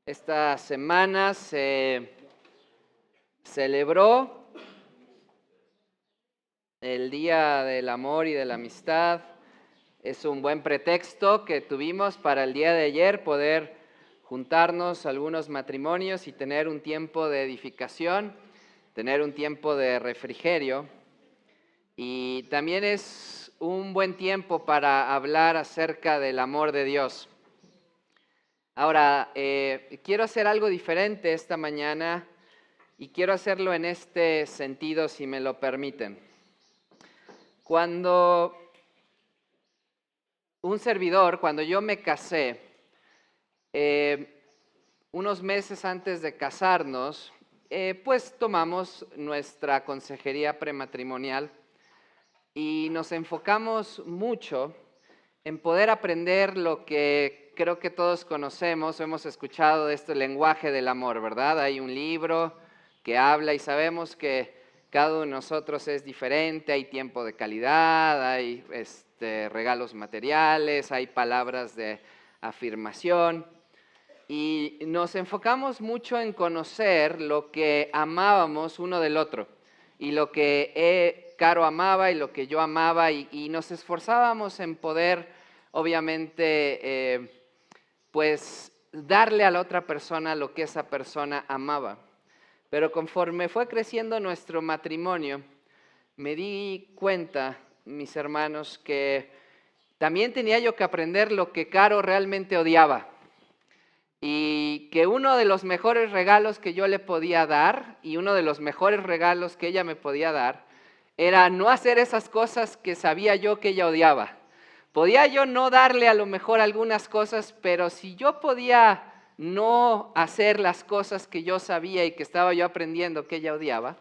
Esta semana se celebró el Día del Amor y de la Amistad. Es un buen pretexto que tuvimos para el día de ayer poder juntarnos algunos matrimonios y tener un tiempo de edificación, tener un tiempo de refrigerio. Y también es un buen tiempo para hablar acerca del amor de Dios. Ahora, quiero hacer algo diferente esta mañana y quiero hacerlo en este sentido, si me lo permiten. Cuando cuando yo me casé, unos meses antes de casarnos, pues tomamos nuestra consejería prematrimonial y nos enfocamos mucho en poder aprender lo que creo que todos conocemos, hemos escuchado de este lenguaje del amor, ¿verdad? Hay un libro que habla y sabemos que cada uno de nosotros es diferente, hay tiempo de calidad, hay regalos materiales, hay palabras de afirmación y nos enfocamos mucho en conocer lo que amábamos uno del otro y lo que Caro amaba y lo que yo amaba y nos esforzábamos en poder, obviamente, pues darle a la otra persona lo que esa persona amaba. Pero conforme fue creciendo nuestro matrimonio, me di cuenta, mis hermanos, que también tenía yo que aprender lo que Caro realmente odiaba. Y que uno de los mejores regalos que yo le podía dar y uno de los mejores regalos que ella me podía dar era no hacer esas cosas que sabía yo que ella odiaba. Podía yo no darle a lo mejor algunas cosas, pero si yo podía no hacer las cosas que yo sabía y que estaba yo aprendiendo que ella odiaba,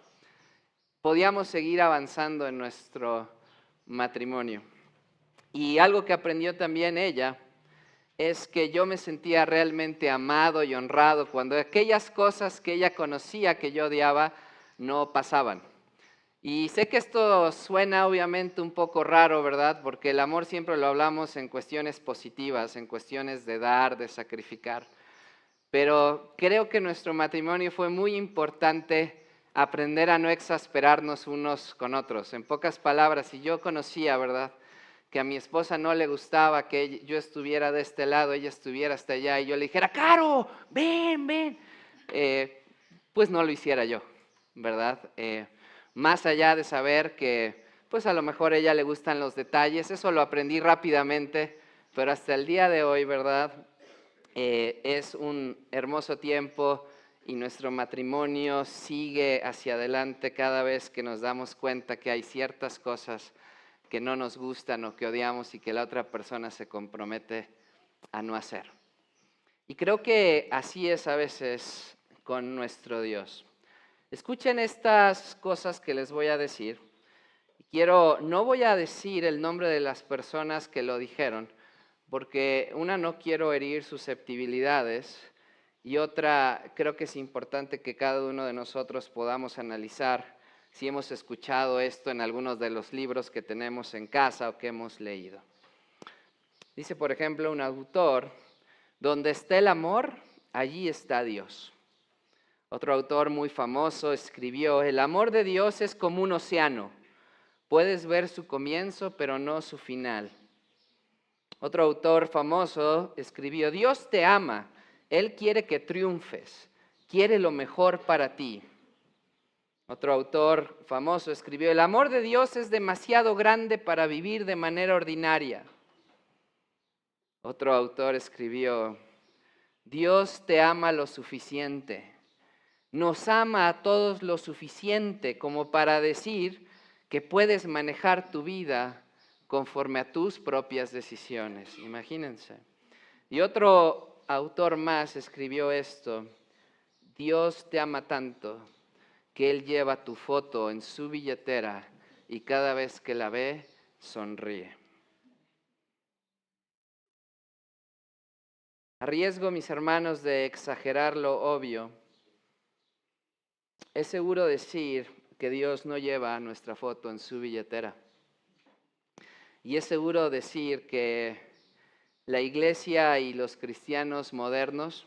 podíamos seguir avanzando en nuestro matrimonio. Y algo que aprendió también ella es que yo me sentía realmente amado y honrado cuando aquellas cosas que ella conocía que yo odiaba no pasaban. Y sé que esto suena obviamente un poco raro, ¿verdad? Porque el amor siempre lo hablamos en cuestiones positivas, en cuestiones de dar, de sacrificar. Pero creo que nuestro matrimonio fue muy importante aprender a no exasperarnos unos con otros. En pocas palabras, si yo conocía, ¿verdad?, que a mi esposa no le gustaba que yo estuviera de este lado, ella estuviera hasta allá, y yo le dijera, Caro, ven, ven, pues no lo hiciera yo, ¿verdad? Más allá de saber que, pues a lo mejor a ella le gustan los detalles, eso lo aprendí rápidamente, pero hasta el día de hoy, ¿verdad? Es un hermoso tiempo y nuestro matrimonio sigue hacia adelante cada vez que nos damos cuenta que hay ciertas cosas que no nos gustan o que odiamos y que la otra persona se compromete a no hacer. Y creo que así es a veces con nuestro Dios. Escuchen estas cosas que les voy a decir. No voy a decir el nombre de las personas que lo dijeron, porque no quiero herir susceptibilidades y otra, creo que es importante que cada uno de nosotros podamos analizar si hemos escuchado esto en algunos de los libros que tenemos en casa o que hemos leído. Dice, por ejemplo, un autor, donde está el amor, allí está Dios. Otro autor muy famoso escribió, el amor de Dios es como un océano. Puedes ver su comienzo, pero no su final. Otro autor famoso escribió, Dios te ama, Él quiere que triunfes, quiere lo mejor para ti. Otro autor famoso escribió, el amor de Dios es demasiado grande para vivir de manera ordinaria. Otro autor escribió, Dios te ama lo suficiente, nos ama a todos lo suficiente como para decir que puedes manejar tu vida conforme a tus propias decisiones. Imagínense. Y otro autor más escribió esto, Dios te ama tanto que Él lleva tu foto en su billetera y cada vez que la ve, sonríe. A riesgo, mis hermanos, de exagerar lo obvio, es seguro decir que Dios no lleva nuestra foto en su billetera. Y es seguro decir que La iglesia y los cristianos modernos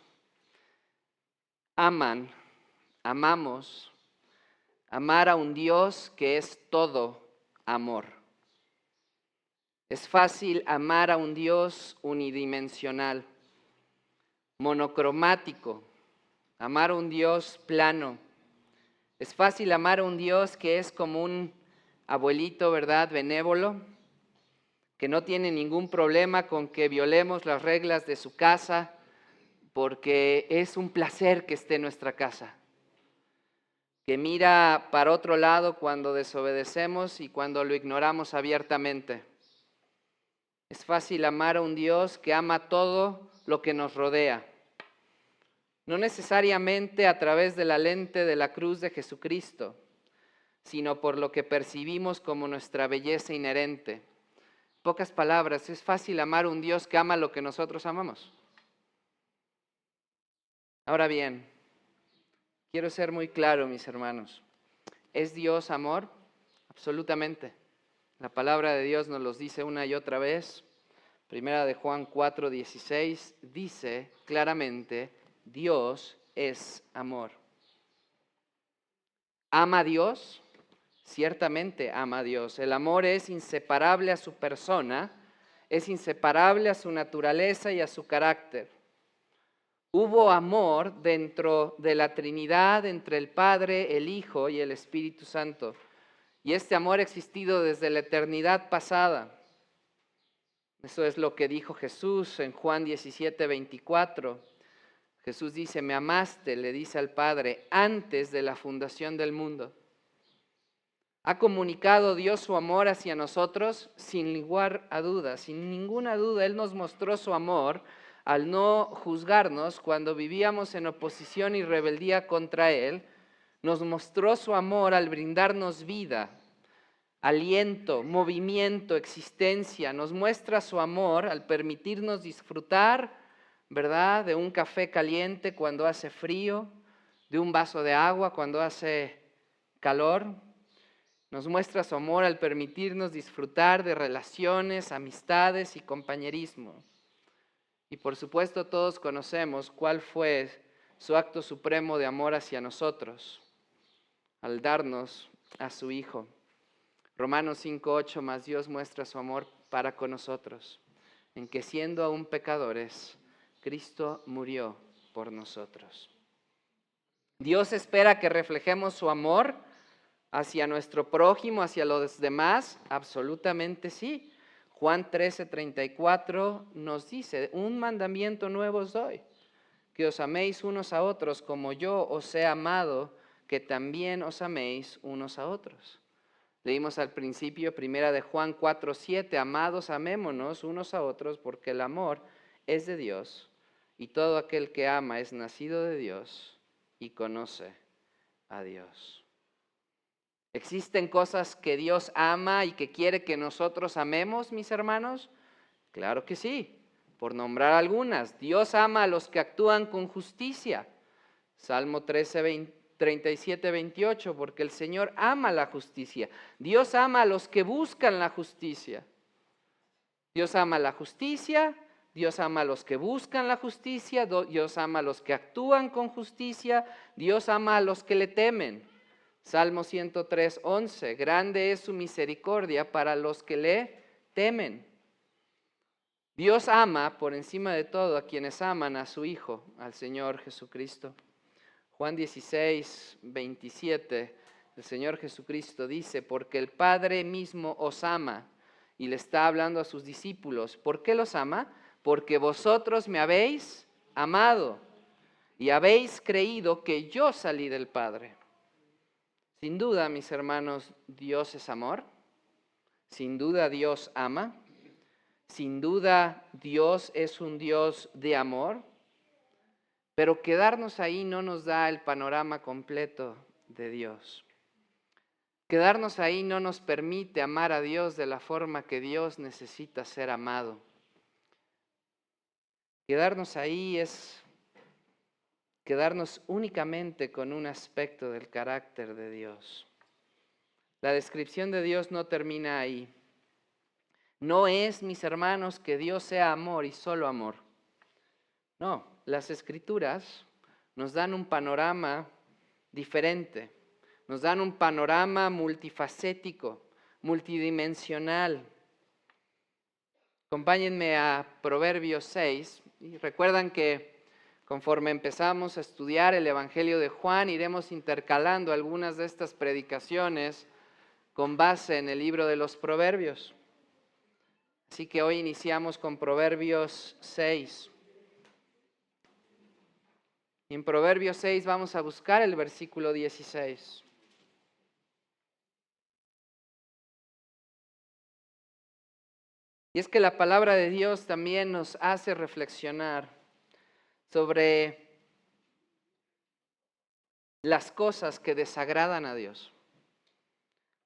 amamos, amar a un Dios que es todo amor. Es fácil amar a un Dios unidimensional, monocromático, amar a un Dios plano. Es fácil amar a un Dios que es como un abuelito, ¿verdad?, benévolo, que no tiene ningún problema con que violemos las reglas de su casa, porque es un placer que esté en nuestra casa, que mira para otro lado cuando desobedecemos y cuando lo ignoramos abiertamente. Es fácil amar a un Dios que ama todo lo que nos rodea, no necesariamente a través de la lente de la cruz de Jesucristo, sino por lo que percibimos como nuestra belleza inherente. En pocas palabras, es fácil amar a un Dios que ama lo que nosotros amamos. Ahora bien, quiero ser muy claro, mis hermanos. ¿Es Dios amor? Absolutamente. La palabra de Dios nos los dice una y otra vez. Primera de Juan 4:16 dice claramente, Dios es amor. ¿Ama a Dios? Ciertamente ama a Dios. El amor es inseparable a su persona, es inseparable a su naturaleza y a su carácter. Hubo amor dentro de la Trinidad, entre el Padre, el Hijo y el Espíritu Santo. Y este amor ha existido desde la eternidad pasada. Eso es lo que dijo Jesús en Juan 17:24. Jesús dice, me amaste, le dice al Padre, antes de la fundación del mundo. ¿Ha comunicado Dios su amor hacia nosotros? Sin lugar a dudas, sin ninguna duda, Él nos mostró su amor al no juzgarnos cuando vivíamos en oposición y rebeldía contra Él. Nos mostró su amor al brindarnos vida, aliento, movimiento, existencia. Nos muestra su amor al permitirnos disfrutar, ¿verdad?, de un café caliente cuando hace frío, de un vaso de agua cuando hace calor. Nos muestra su amor al permitirnos disfrutar de relaciones, amistades y compañerismo. Y por supuesto todos conocemos cuál fue su acto supremo de amor hacia nosotros, al darnos a su Hijo. Romanos 5:8, más Dios muestra su amor para con nosotros, en que siendo aún pecadores, Cristo murió por nosotros. Dios espera que reflejemos su amor hacia nuestro prójimo, hacia los demás, absolutamente sí. Juan 13:34 nos dice, un mandamiento nuevo os doy, que os améis unos a otros como yo os he amado, que también os améis unos a otros. Leímos al principio, primera de Juan 4:7, amados, amémonos unos a otros, porque el amor es de Dios, y todo aquel que ama es nacido de Dios y conoce a Dios. ¿Existen cosas que Dios ama y que quiere que nosotros amemos, mis hermanos? Claro que sí, por nombrar algunas. Dios ama a los que actúan con justicia. Salmo 37:28, porque el Señor ama la justicia. Dios ama a los que buscan la justicia. Dios ama la justicia, Dios ama a los que buscan la justicia, Dios ama a los que actúan con justicia, Dios ama a los que le temen. Salmo 103:11, grande es su misericordia para los que le temen. Dios ama por encima de todo a quienes aman a su Hijo, al Señor Jesucristo. Juan 16:27, el Señor Jesucristo dice, porque el Padre mismo os ama, y le está hablando a sus discípulos. ¿Por qué los ama? Porque vosotros me habéis amado y habéis creído que yo salí del Padre. Sin duda, mis hermanos, Dios es amor. Sin duda, Dios ama. Sin duda, Dios es un Dios de amor. Pero quedarnos ahí no nos da el panorama completo de Dios. Quedarnos ahí no nos permite amar a Dios de la forma que Dios necesita ser amado. Quedarnos ahí es quedarnos únicamente con un aspecto del carácter de Dios. La descripción de Dios no termina ahí. No es, mis hermanos, que Dios sea amor y solo amor. No, las Escrituras nos dan un panorama diferente, nos dan un panorama multifacético, multidimensional. Acompáñenme a Proverbios 6 y recuerdan que conforme empezamos a estudiar el Evangelio de Juan, iremos intercalando algunas de estas predicaciones con base en el libro de los Proverbios. Así que hoy iniciamos con Proverbios 6. Y en Proverbios 6 vamos a buscar el versículo 16. Y es que la palabra de Dios también nos hace reflexionar sobre las cosas que desagradan a Dios,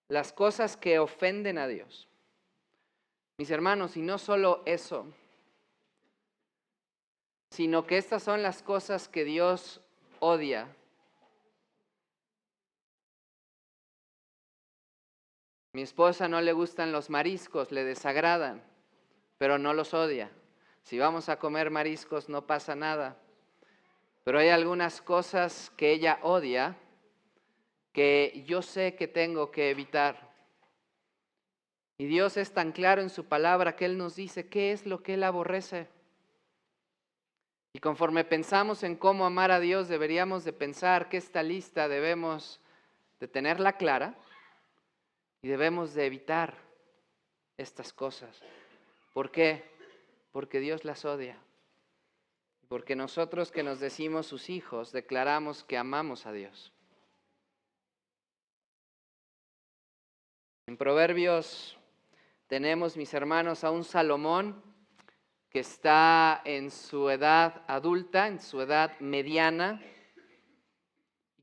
las cosas que ofenden a Dios. Mis hermanos, y no solo eso, sino que estas son las cosas que Dios odia. Mi esposa no le gustan los mariscos, le desagradan, pero no los odia. Si vamos a comer mariscos no pasa nada. Pero hay algunas cosas que ella odia que yo sé que tengo que evitar. Y Dios es tan claro en su palabra que Él nos dice qué es lo que Él aborrece. Y conforme pensamos en cómo amar a Dios, deberíamos de pensar que esta lista debemos de tenerla clara y debemos de evitar estas cosas. ¿Por qué? Porque Dios las odia. Porque nosotros que nos decimos sus hijos, declaramos que amamos a Dios. En Proverbios tenemos, mis hermanos, a un Salomón que está en su edad adulta, en su edad mediana,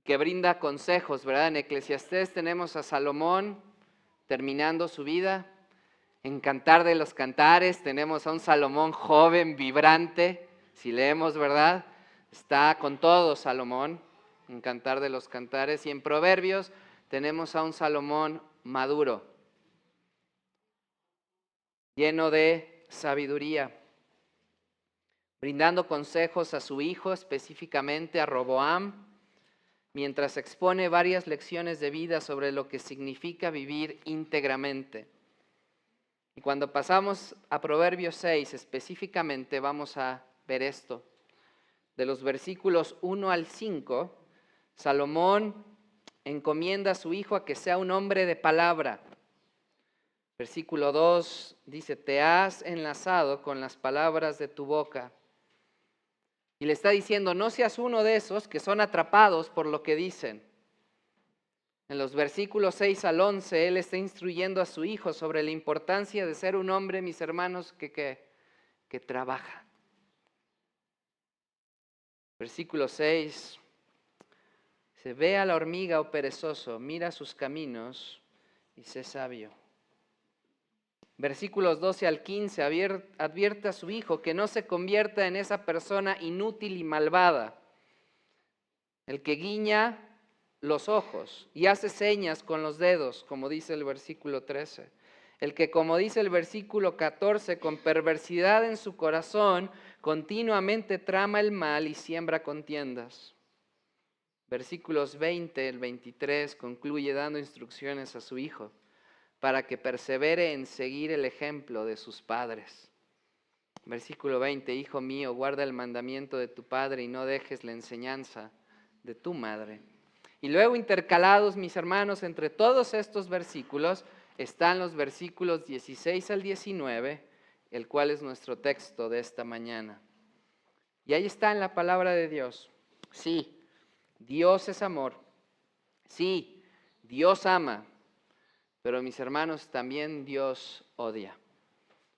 que brinda consejos, ¿verdad? En Eclesiastés tenemos a Salomón terminando su vida. En Cantar de los Cantares tenemos a un Salomón joven, vibrante. Si leemos, ¿verdad? Está con todo Salomón en Cantar de los Cantares. Y en Proverbios tenemos a un Salomón maduro, lleno de sabiduría, brindando consejos a su hijo, específicamente a Roboam, mientras expone varias lecciones de vida sobre lo que significa vivir íntegramente. Y cuando pasamos a Proverbios 6 específicamente vamos a ver esto. De los versículos 1 al 5, Salomón encomienda a su hijo a que sea un hombre de palabra. Versículo 2 dice, te has enlazado con las palabras de tu boca. Y le está diciendo, no seas uno de esos que son atrapados por lo que dicen. En los versículos 6 al 11, él está instruyendo a su hijo sobre la importancia de ser un hombre, mis hermanos, que trabaja. Versículo 6, se ve a la hormiga, oh perezoso, mira sus caminos y sé sabio. Versículos 12 al 15, advierte a su hijo que no se convierta en esa persona inútil y malvada, el que guiña los ojos y hace señas con los dedos, como dice el versículo 13. El que, como dice el versículo 14, con perversidad en su corazón, continuamente trama el mal y siembra contiendas. Versículos 20, el 23, concluye dando instrucciones a su hijo para que persevere en seguir el ejemplo de sus padres. Versículo 20, hijo mío, guarda el mandamiento de tu padre y no dejes la enseñanza de tu madre. Y luego intercalados, mis hermanos, entre todos estos versículos están los versículos 16 al 19, el cual es nuestro texto de esta mañana. Y ahí está en la palabra de Dios. Sí, Dios es amor. Sí, Dios ama. Pero mis hermanos, también Dios odia.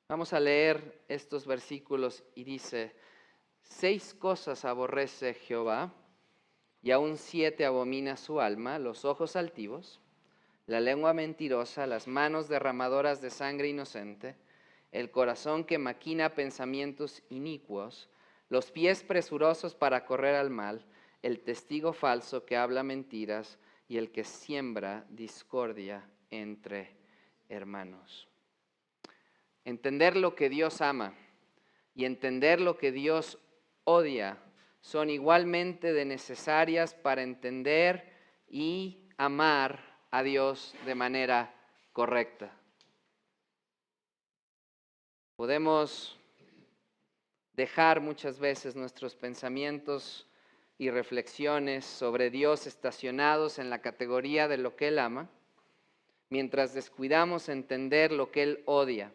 Vamos a leer estos versículos y dice, 6 cosas aborrece Jehová, y aún 7 abomina su alma, los ojos altivos, la lengua mentirosa, las manos derramadoras de sangre inocente, el corazón que maquina pensamientos inicuos, los pies presurosos para correr al mal, el testigo falso que habla mentiras y el que siembra discordia entre hermanos. entender lo que Dios ama y entender lo que Dios odia son igualmente de necesarias para entender y amar a Dios de manera correcta. Podemos dejar muchas veces nuestros pensamientos y reflexiones sobre Dios estacionados en la categoría de lo que Él ama, mientras descuidamos entender lo que Él odia.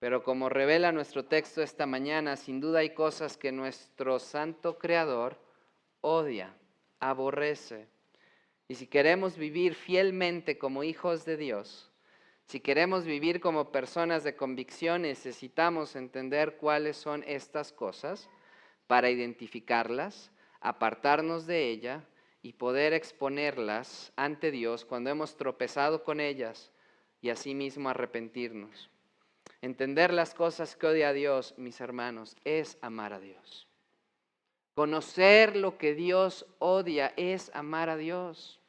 Pero como revela nuestro texto esta mañana, sin duda hay cosas que nuestro santo Creador odia, aborrece. Y si queremos vivir fielmente como hijos de Dios, si queremos vivir como personas de convicción, necesitamos entender cuáles son estas cosas para identificarlas, apartarnos de ella y poder exponerlas ante Dios cuando hemos tropezado con ellas y asimismo arrepentirnos. Entender las cosas que odia a Dios, mis hermanos, es amar a Dios. Conocer lo que Dios odia es amar a Dios.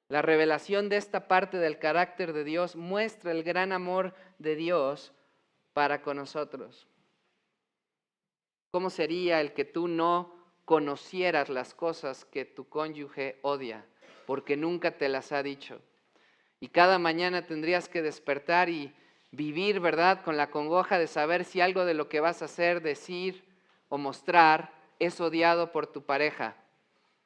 La revelación de esta parte del carácter de Dios muestra el gran amor de Dios para con nosotros. ¿Cómo sería el que tú no conocieras las cosas que tu cónyuge odia, porque nunca te las ha dicho? Y cada mañana tendrías que despertar y vivir, ¿verdad?, con la congoja de saber si algo de lo que vas a hacer, decir o mostrar es odiado por tu pareja,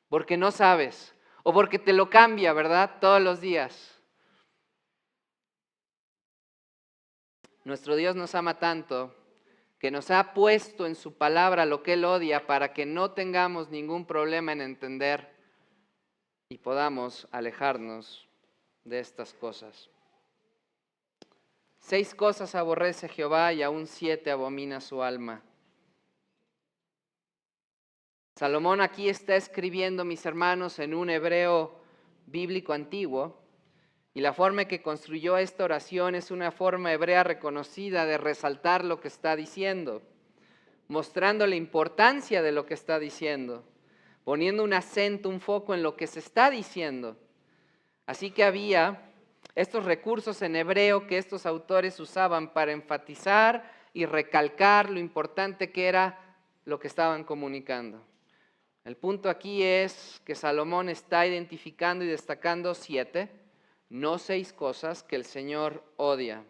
porque no sabes, o porque te lo cambia, ¿verdad?, todos los días. Nuestro Dios nos ama tanto que nos ha puesto en su palabra lo que Él odia para que no tengamos ningún problema en entender y podamos alejarnos de estas cosas. 6 cosas aborrece Jehová y aún 7 abomina su alma. Salomón aquí está escribiendo, mis hermanos, en un hebreo bíblico antiguo, y la forma en que construyó esta oración es una forma hebrea reconocida de resaltar lo que está diciendo, mostrando la importancia de lo que está diciendo, poniendo un acento, un foco en lo que se está diciendo. Así que había estos recursos en hebreo que estos autores usaban para enfatizar y recalcar lo importante que era lo que estaban comunicando. El punto aquí es que Salomón está identificando y destacando 7, no 6 cosas que el Señor odia.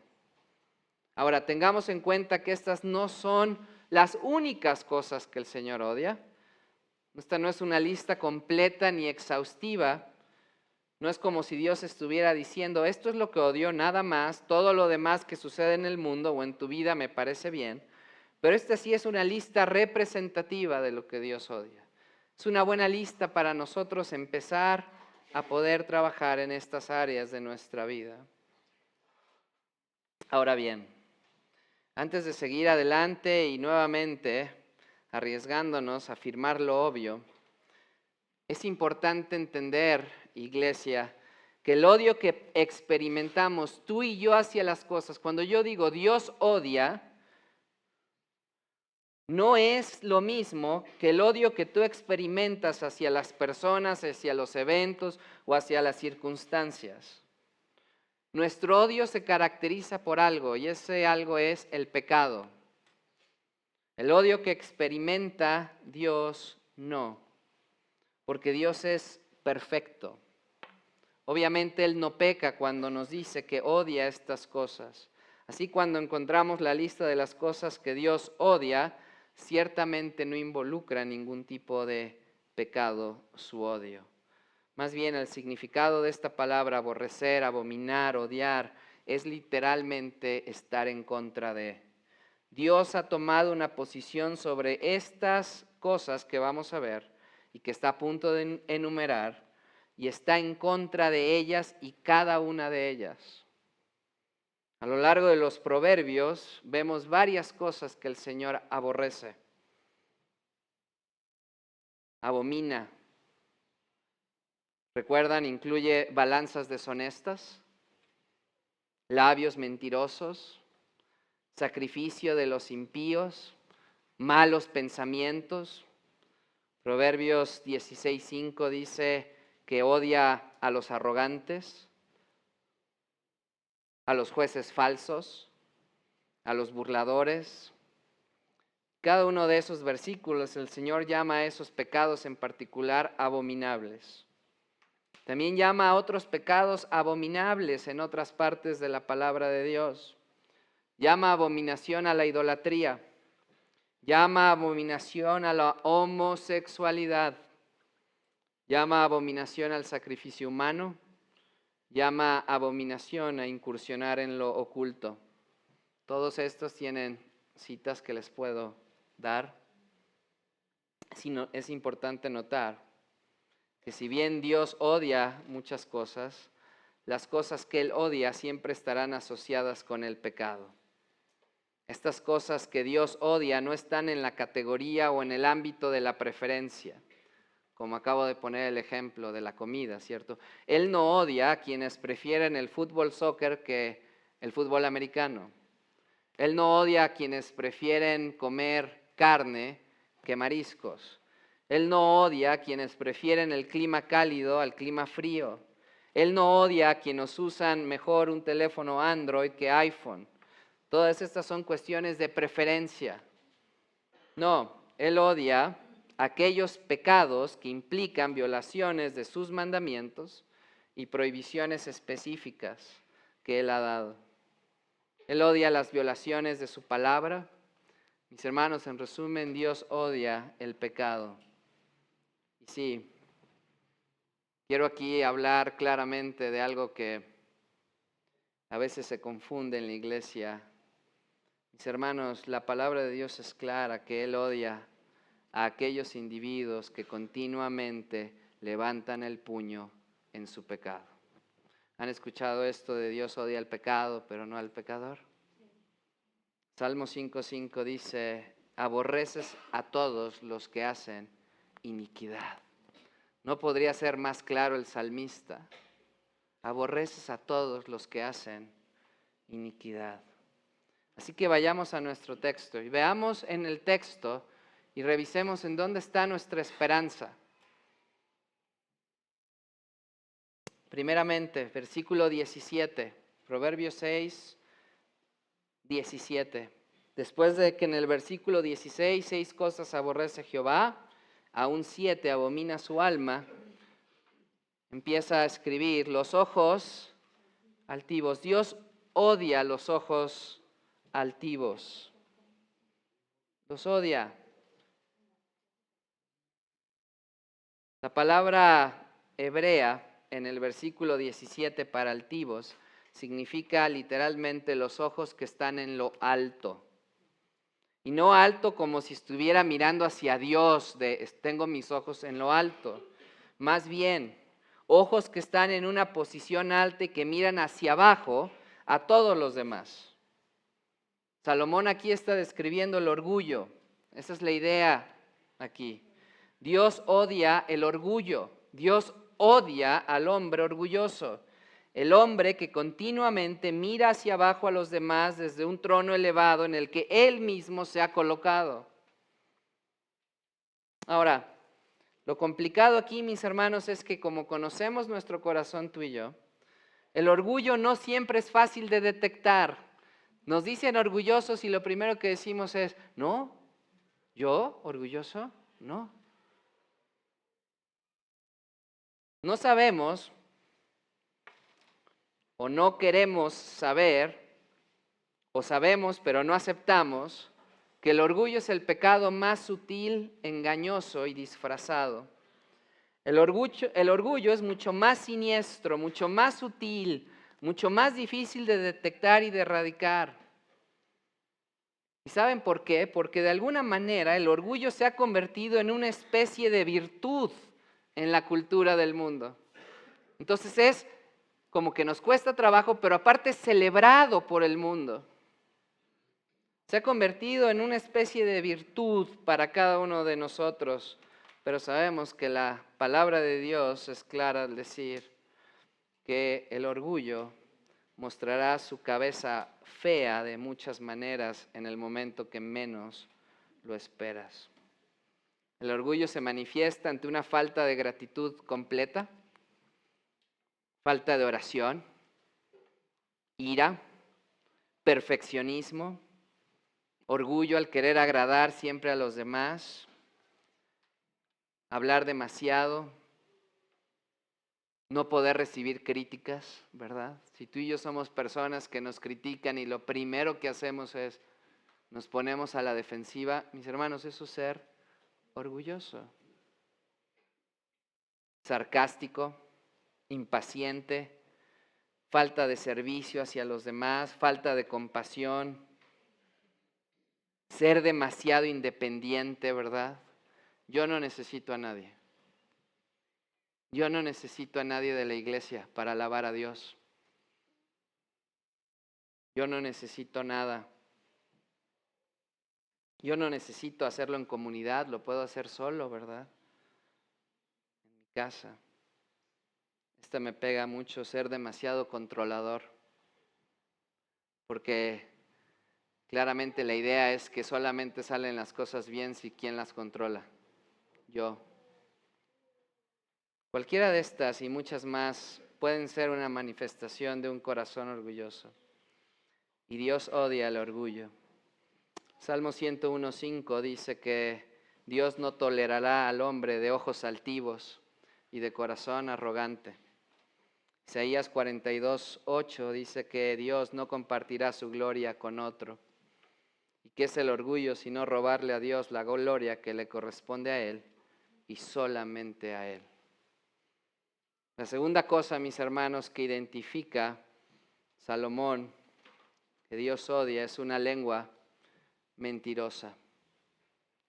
Ahora, tengamos en cuenta que estas no son las únicas cosas que el Señor odia. Esta no es una lista completa ni exhaustiva. No es como si Dios estuviera diciendo, esto es lo que odio, nada más, todo lo demás que sucede en el mundo o en tu vida me parece bien. Pero esta sí es una lista representativa de lo que Dios odia. Es una buena lista para nosotros empezar a poder trabajar en estas áreas de nuestra vida. Ahora bien, antes de seguir adelante y nuevamente arriesgándonos a afirmar lo obvio, es importante entender, iglesia, que el odio que experimentamos tú y yo hacia las cosas, cuando yo digo Dios odia, no es lo mismo que el odio que tú experimentas hacia las personas, hacia los eventos o hacia las circunstancias. Nuestro odio se caracteriza por algo y ese algo es el pecado. El odio que experimenta Dios no, porque Dios es perfecto. Obviamente Él no peca cuando nos dice que odia estas cosas. Así cuando encontramos la lista de las cosas que Dios odia, ciertamente no involucra ningún tipo de pecado su odio. Más bien el significado de esta palabra, aborrecer, abominar, odiar, es literalmente estar en contra de. Dios ha tomado una posición sobre estas cosas que vamos a ver y que está a punto de enumerar y está en contra de ellas y cada una de ellas. A lo largo de los proverbios vemos varias cosas que el Señor aborrece, abomina. ¿Recuerdan? Incluye balanzas deshonestas, labios mentirosos, sacrificio de los impíos, malos pensamientos. Proverbios 16:5 dice que odia a los arrogantes, a los jueces falsos, a los burladores. Cada uno de esos versículos el Señor llama a esos pecados en particular abominables. También llama a otros pecados abominables en otras partes de la palabra de Dios. Llama abominación a la idolatría. Llama abominación a la homosexualidad. Llama abominación al sacrificio humano. Llama abominación a incursionar en lo oculto. Todos estos tienen citas que les puedo dar. Es importante notar que si bien Dios odia muchas cosas, las cosas que Él odia siempre estarán asociadas con el pecado. Estas cosas que Dios odia no están en la categoría o en el ámbito de la preferencia, como acabo de poner el ejemplo de la comida, ¿cierto? Él no odia a quienes prefieren el fútbol soccer que el fútbol americano. Él no odia a quienes prefieren comer carne que mariscos. Él no odia a quienes prefieren el clima cálido al clima frío. Él no odia a quienes usan mejor un teléfono Android que iPhone. Todas estas son cuestiones de preferencia. No, Él odia aquellos pecados que implican violaciones de sus mandamientos y prohibiciones específicas que Él ha dado. Él odia las violaciones de su palabra. Mis hermanos, en resumen, Dios odia el pecado. Y sí, quiero aquí hablar claramente de algo que a veces se confunde en la iglesia. Mis hermanos, la palabra de Dios es clara, que Él odia a aquellos individuos que continuamente levantan el puño en su pecado. ¿Han escuchado esto de Dios odia el pecado, pero no al pecador? Salmo 5:5 dice, aborreces a todos los que hacen iniquidad. No podría ser más claro el salmista. Aborreces a todos los que hacen iniquidad. Así que vayamos a nuestro texto y veamos en el texto y revisemos en dónde está nuestra esperanza. Primeramente, versículo 17, Proverbios 6, 17. Después de que en el versículo 16, 6 cosas aborrece Jehová, aún 7 abomina su alma, empieza a escribir los ojos altivos. Dios odia los ojos altivos. Los odia. La palabra hebrea en el versículo 17 para altivos significa literalmente los ojos que están en lo alto. Y no alto como si estuviera mirando hacia Dios, tengo mis ojos en lo alto. Más bien, ojos que están en una posición alta y que miran hacia abajo a todos los demás. Salomón aquí está describiendo el orgullo. Esa es la idea aquí. Dios odia el orgullo. Dios odia al hombre orgulloso. El hombre que continuamente mira hacia abajo a los demás desde un trono elevado en el que él mismo se ha colocado. Ahora, lo complicado aquí, mis hermanos, es que como conocemos nuestro corazón tú y yo, el orgullo no siempre es fácil de detectar. Nos dicen orgullosos y lo primero que decimos es, no, ¿yo orgulloso? No. No sabemos o no queremos saber, o sabemos pero no aceptamos, que el orgullo es el pecado más sutil, engañoso y disfrazado. El orgullo es mucho más siniestro, mucho más sutil, mucho más difícil de detectar y de erradicar. ¿Y saben por qué? Porque de alguna manera el orgullo se ha convertido en una especie de virtud en la cultura del mundo. Entonces es como que nos cuesta trabajo, pero aparte es celebrado por el mundo. Se ha convertido en una especie de virtud para cada uno de nosotros, pero sabemos que la palabra de Dios es clara al decir que el orgullo mostrará su cabeza fea de muchas maneras en el momento que menos lo esperas. El orgullo se manifiesta ante una falta de gratitud completa, falta de oración, ira, perfeccionismo, orgullo al querer agradar siempre a los demás, hablar demasiado, no poder recibir críticas, ¿verdad? Si tú y yo somos personas que nos critican y lo primero que hacemos es nos ponemos a la defensiva, mis hermanos, eso es ser orgulloso, sarcástico, impaciente, falta de servicio hacia los demás, falta de compasión, ser demasiado independiente, ¿verdad? Yo no necesito a nadie. Yo no necesito a nadie de la iglesia para alabar a Dios. Yo no necesito nada. Yo no necesito hacerlo en comunidad, lo puedo hacer solo, ¿verdad? En mi casa. Esta me pega mucho, ser demasiado controlador, porque claramente la idea es que solamente salen las cosas bien si quien las controla. Yo. Cualquiera de estas y muchas más pueden ser una manifestación de un corazón orgulloso. Y Dios odia el orgullo. Salmo 101:5 dice que Dios no tolerará al hombre de ojos altivos y de corazón arrogante. Isaías 42:8 dice que Dios no compartirá su gloria con otro. ¿Y qué es el orgullo sino robarle a Dios la gloria que le corresponde a Él y solamente a Él? La segunda cosa, mis hermanos, que identifica Salomón, que Dios odia, es una lengua mentirosa.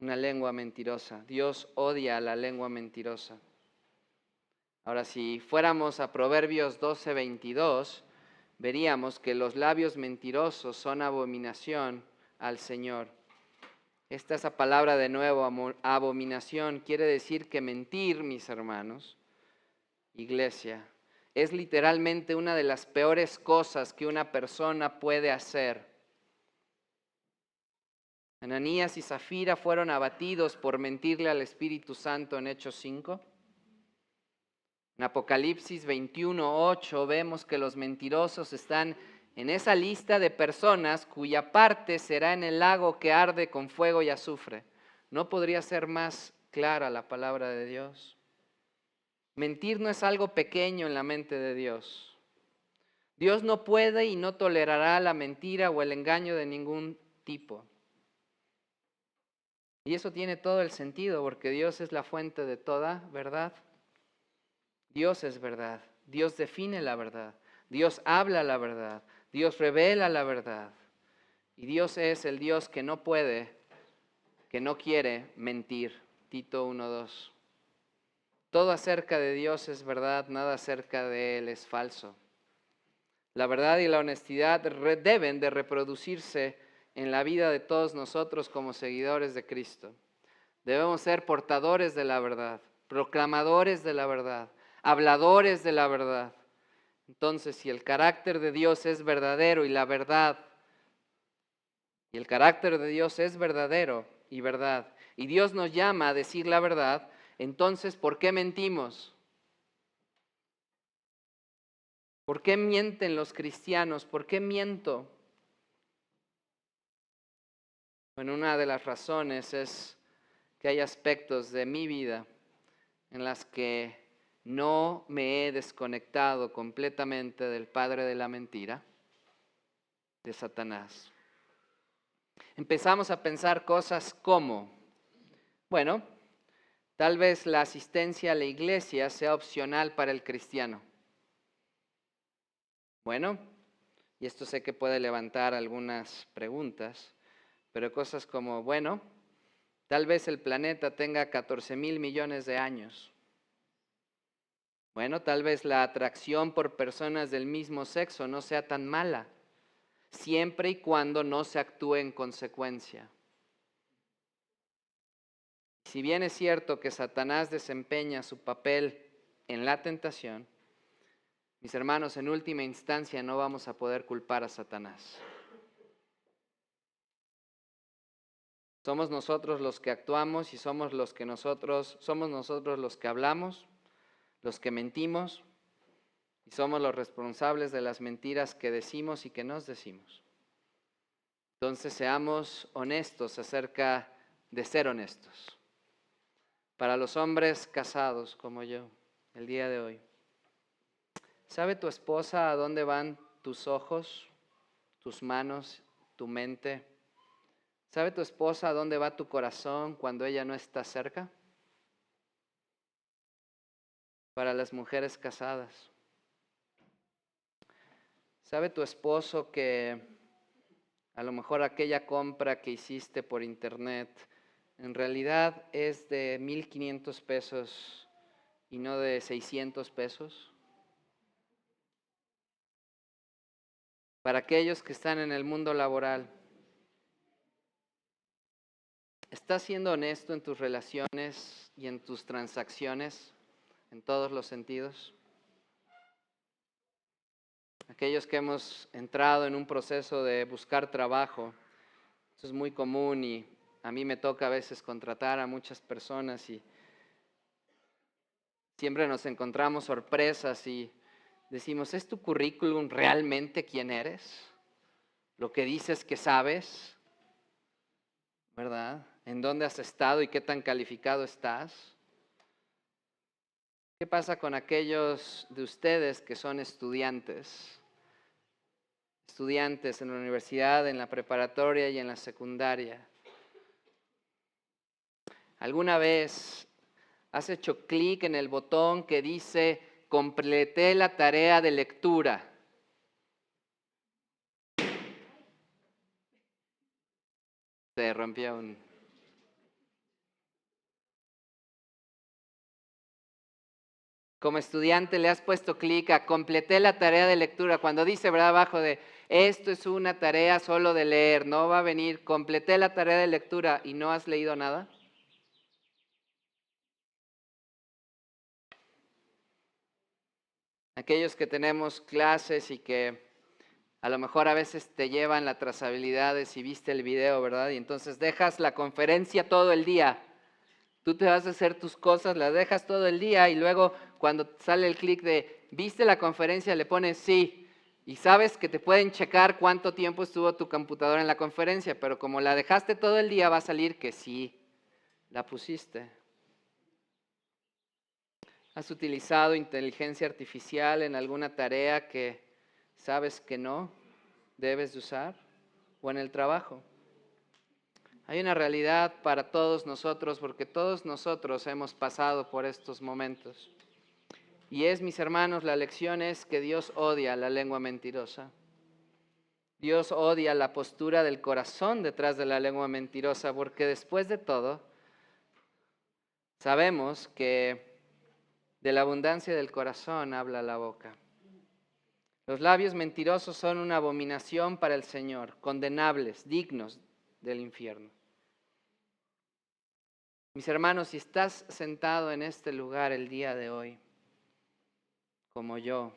Una lengua mentirosa. Dios odia a la lengua mentirosa. Ahora, si fuéramos a Proverbios 12:22, veríamos que los labios mentirosos son abominación al Señor. Esa palabra de nuevo, abominación, quiere decir que mentir, mis hermanos, iglesia, es literalmente una de las peores cosas que una persona puede hacer. Ananías y Zafira fueron abatidos por mentirle al Espíritu Santo en Hechos 5. En Apocalipsis 21:8 vemos que los mentirosos están en esa lista de personas cuya parte será en el lago que arde con fuego y azufre. ¿No podría ser más clara la palabra de Dios? Mentir no es algo pequeño en la mente de Dios. Dios no puede y no tolerará la mentira o el engaño de ningún tipo. Y eso tiene todo el sentido porque Dios es la fuente de toda verdad. Dios es verdad. Dios define la verdad. Dios habla la verdad. Dios revela la verdad. Y Dios es el Dios que no puede, que no quiere mentir. Tito 1:2. Todo acerca de Dios es verdad, nada acerca de Él es falso. La verdad y la honestidad deben de reproducirse en la vida de todos nosotros como seguidores de Cristo. Debemos ser portadores de la verdad, proclamadores de la verdad, habladores de la verdad. Entonces, si el carácter de Dios es verdadero y la verdad, y el carácter de Dios es verdadero y verdad, y Dios nos llama a decir la verdad, entonces, ¿por qué mentimos? ¿Por qué mienten los cristianos? ¿Por qué miento? Bueno, una de las razones es que hay aspectos de mi vida en las que no me he desconectado completamente del padre de la mentira, de Satanás. Empezamos a pensar cosas como, bueno, tal vez la asistencia a la iglesia sea opcional para el cristiano. Bueno, y esto sé que puede levantar algunas preguntas, pero cosas como, bueno, tal vez el planeta tenga 14,000 millones de años. Bueno, tal vez la atracción por personas del mismo sexo no sea tan mala, siempre y cuando no se actúe en consecuencia. Si bien es cierto que Satanás desempeña su papel en la tentación, mis hermanos, en última instancia no vamos a poder culpar a Satanás. Somos nosotros los que actuamos y somos nosotros los que hablamos, los que mentimos, y Y somos los responsables de las mentiras que decimos y que nos decimos. Entonces seamos honestos acerca de ser honestos. Para los hombres casados como yo, el día de hoy, ¿sabe tu esposa a dónde van tus ojos, tus manos, tu mente? ¿Sabe tu esposa a dónde va tu corazón cuando ella no está cerca? Para las mujeres casadas, ¿sabe tu esposo que a lo mejor aquella compra que hiciste por internet en realidad es de 1,500 pesos y no de 600 pesos? Para aquellos que están en el mundo laboral, ¿estás siendo honesto en tus relaciones y en tus transacciones en todos los sentidos? Aquellos que hemos entrado en un proceso de buscar trabajo, eso es muy común y a mí me toca a veces contratar a muchas personas y siempre nos encontramos sorpresas y decimos, ¿es tu currículum realmente quién eres? ¿Lo que dices que sabes? ¿Verdad? ¿En dónde has estado y qué tan calificado estás? ¿Qué pasa con aquellos de ustedes que son estudiantes? Estudiantes en la universidad, en la preparatoria y en la secundaria. ¿Alguna vez has hecho clic en el botón que dice completé la tarea de lectura? Se rompió un... Como estudiante le has puesto clic a completé la tarea de lectura. Cuando dice, ¿verdad? Abajo de esto es una tarea solo de leer, no va a venir, completé la tarea de lectura y no has leído nada. Aquellos que tenemos clases y que a lo mejor a veces te llevan la trazabilidad de si viste el video, ¿verdad? Y entonces dejas la conferencia todo el día. Tú te vas a hacer tus cosas, las dejas todo el día y luego cuando sale el clic de ¿viste la conferencia? Le pones sí. Y sabes que te pueden checar cuánto tiempo estuvo tu computadora en la conferencia, pero como la dejaste todo el día va a salir que sí, la pusiste. ¿Has utilizado inteligencia artificial en alguna tarea que sabes que no debes de usar? ¿O en el trabajo? Hay una realidad para todos nosotros porque todos nosotros hemos pasado por estos momentos. Y es, mis hermanos, la lección es que Dios odia la lengua mentirosa. Dios odia la postura del corazón detrás de la lengua mentirosa porque después de todo, sabemos que de la abundancia del corazón habla la boca. Los labios mentirosos son una abominación para el Señor, condenables, dignos del infierno. Mis hermanos, si estás sentado en este lugar el día de hoy, como yo,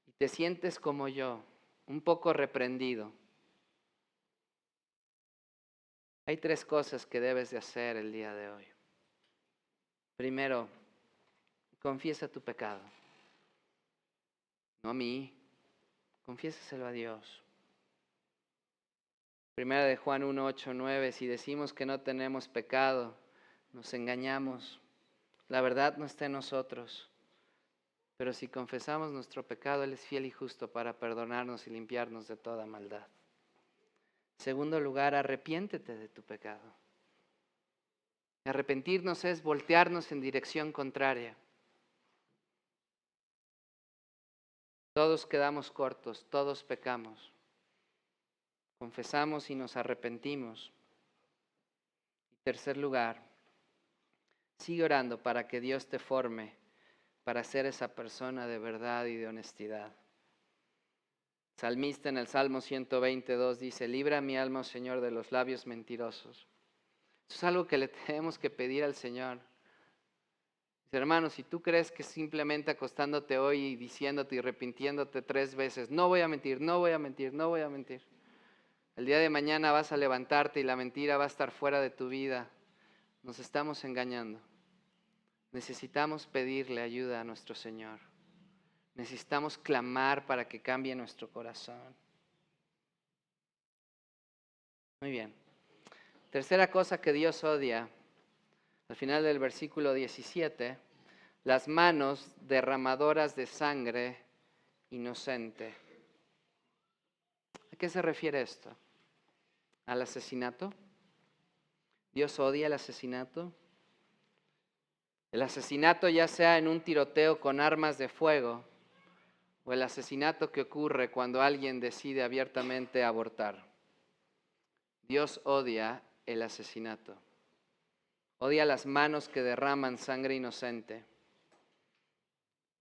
y te sientes como yo, un poco reprendido, hay 3 cosas que debes de hacer el día de hoy. Primero, confiesa tu pecado. No a mí, confiésaselo a Dios. Primera de Juan 1, 8, 9, si decimos que no tenemos pecado, nos engañamos. La verdad no está en nosotros. Pero si confesamos nuestro pecado, Él es fiel y justo para perdonarnos y limpiarnos de toda maldad. Segundo lugar, arrepiéntete de tu pecado. Arrepentirnos es voltearnos en dirección contraria. Todos quedamos cortos, todos pecamos. Confesamos y nos arrepentimos. Y tercer lugar, sigue orando para que Dios te forme para ser esa persona de verdad y de honestidad. Salmista en el Salmo 122 dice, libra mi alma, oh Señor, de los labios mentirosos. Eso es algo que le tenemos que pedir al Señor. Hermanos, si tú crees que simplemente acostándote hoy y diciéndote y arrepintiéndote 3 veces, no voy a mentir, no voy a mentir, no voy a mentir. El día de mañana vas a levantarte y la mentira va a estar fuera de tu vida. Nos estamos engañando. Necesitamos pedirle ayuda a nuestro Señor. necesitamos clamar para que cambie nuestro corazón. Muy bien. Tercera cosa que Dios odia, al final del versículo 17, las manos derramadoras de sangre inocente. ¿A qué se refiere esto? ¿Al asesinato? ¿Dios odia el asesinato? El asesinato ya sea en un tiroteo con armas de fuego o el asesinato que ocurre cuando alguien decide abiertamente abortar. Dios odia el asesinato. Odia las manos que derraman sangre inocente.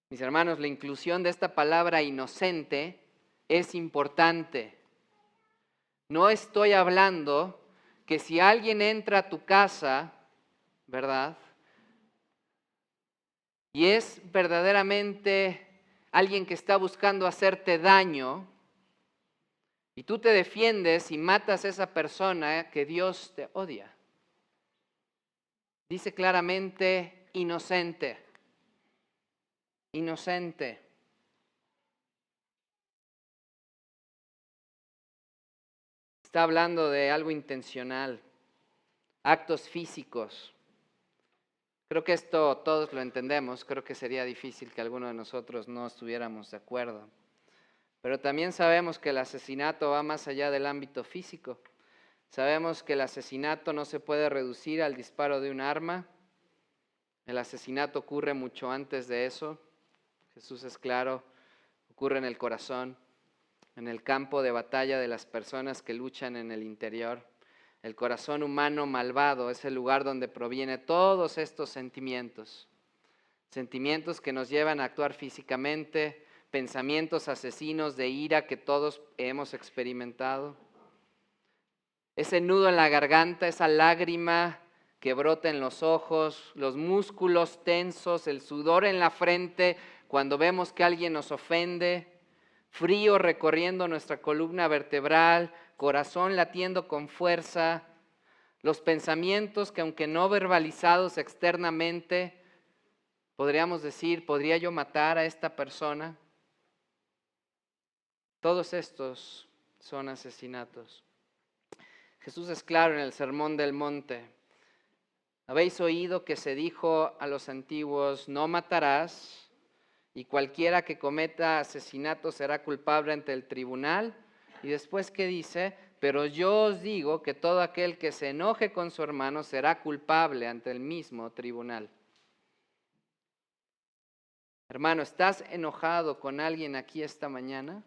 Mis hermanos, la inclusión de esta palabra inocente es importante. No estoy hablando que si alguien entra a tu casa, ¿verdad? Y es verdaderamente alguien que está buscando hacerte daño, y tú te defiendes y matas a esa persona, que Dios te odia. Dice claramente inocente. Inocente. Está hablando de algo intencional, actos físicos. Creo que esto todos lo entendemos, creo que sería difícil que alguno de nosotros no estuviéramos de acuerdo. Pero también sabemos que el asesinato va más allá del ámbito físico. Sabemos que el asesinato no se puede reducir al disparo de un arma. El asesinato ocurre mucho antes de eso. Jesús es claro, ocurre en el corazón, en el campo de batalla de las personas que luchan en el interior. El corazón humano malvado es el lugar donde provienen todos estos sentimientos. Sentimientos que nos llevan a actuar físicamente, pensamientos asesinos de ira que todos hemos experimentado. Ese nudo en la garganta, esa lágrima que brota en los ojos, los músculos tensos, el sudor en la frente cuando vemos que alguien nos ofende, frío recorriendo nuestra columna vertebral, corazón latiendo con fuerza, los pensamientos que aunque no verbalizados externamente, podríamos decir, ¿podría yo matar a esta persona? Todos estos son asesinatos. Jesús es claro en el Sermón del Monte. Habéis oído que se dijo a los antiguos, no matarás, y cualquiera que cometa asesinato será culpable ante el tribunal. Y después, ¿qué dice? Pero yo os digo que todo aquel que se enoje con su hermano será culpable ante el mismo tribunal. Hermano, ¿estás enojado con alguien aquí esta mañana?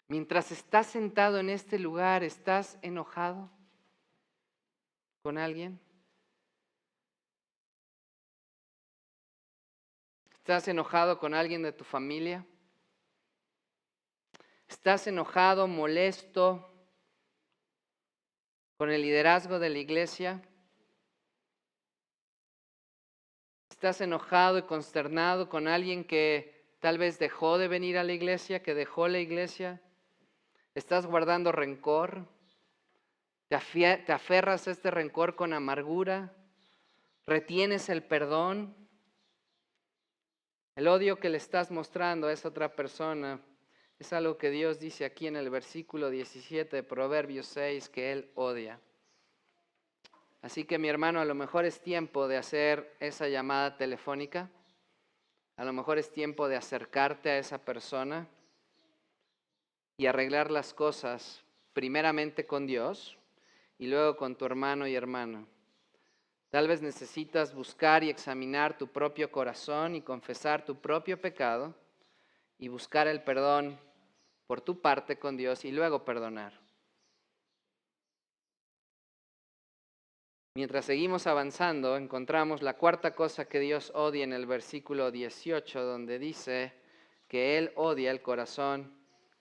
Mientras estás sentado en este lugar, ¿estás enojado con alguien? ¿Estás enojado con alguien de tu familia? ¿Estás enojado, molesto con el liderazgo de la iglesia? ¿Estás enojado y consternado con alguien que tal vez dejó de venir a la iglesia, que dejó la iglesia? ¿Estás guardando rencor? ¿Te aferras a este rencor con amargura? ¿Retienes el perdón? El odio que le estás mostrando a esa otra persona es algo que Dios dice aquí en el versículo 17 de Proverbios 6 que Él odia. Así que mi hermano, a lo mejor es tiempo de hacer esa llamada telefónica. A lo mejor es tiempo de acercarte a esa persona y arreglar las cosas primeramente con Dios y luego con tu hermano y hermana. Tal vez necesitas buscar y examinar tu propio corazón y confesar tu propio pecado y buscar el perdón por tu parte con Dios y luego perdonar. Mientras seguimos avanzando, encontramos la cuarta cosa que Dios odia en el versículo 18, donde dice que Él odia el corazón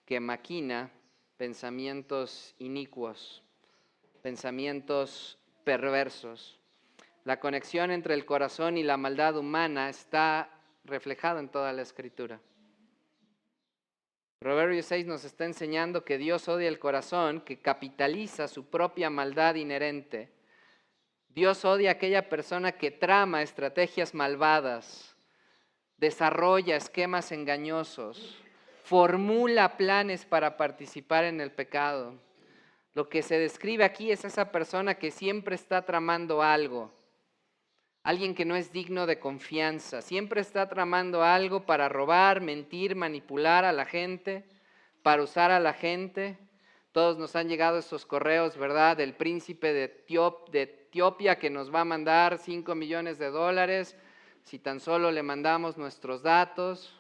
que maquina pensamientos inicuos, pensamientos perversos. La conexión entre el corazón y la maldad humana está reflejada en toda la Escritura. Proverbios 6 nos está enseñando que Dios odia el corazón que capitaliza su propia maldad inherente. Dios odia a aquella persona que trama estrategias malvadas, desarrolla esquemas engañosos, formula planes para participar en el pecado. Lo que se describe aquí es esa persona que siempre está tramando algo, alguien que no es digno de confianza, siempre está tramando algo para robar, mentir, manipular a la gente, para usar a la gente. Todos nos han llegado esos correos, ¿verdad? Del príncipe de Etiopía que nos va a mandar $5 millones si tan solo le mandamos nuestros datos.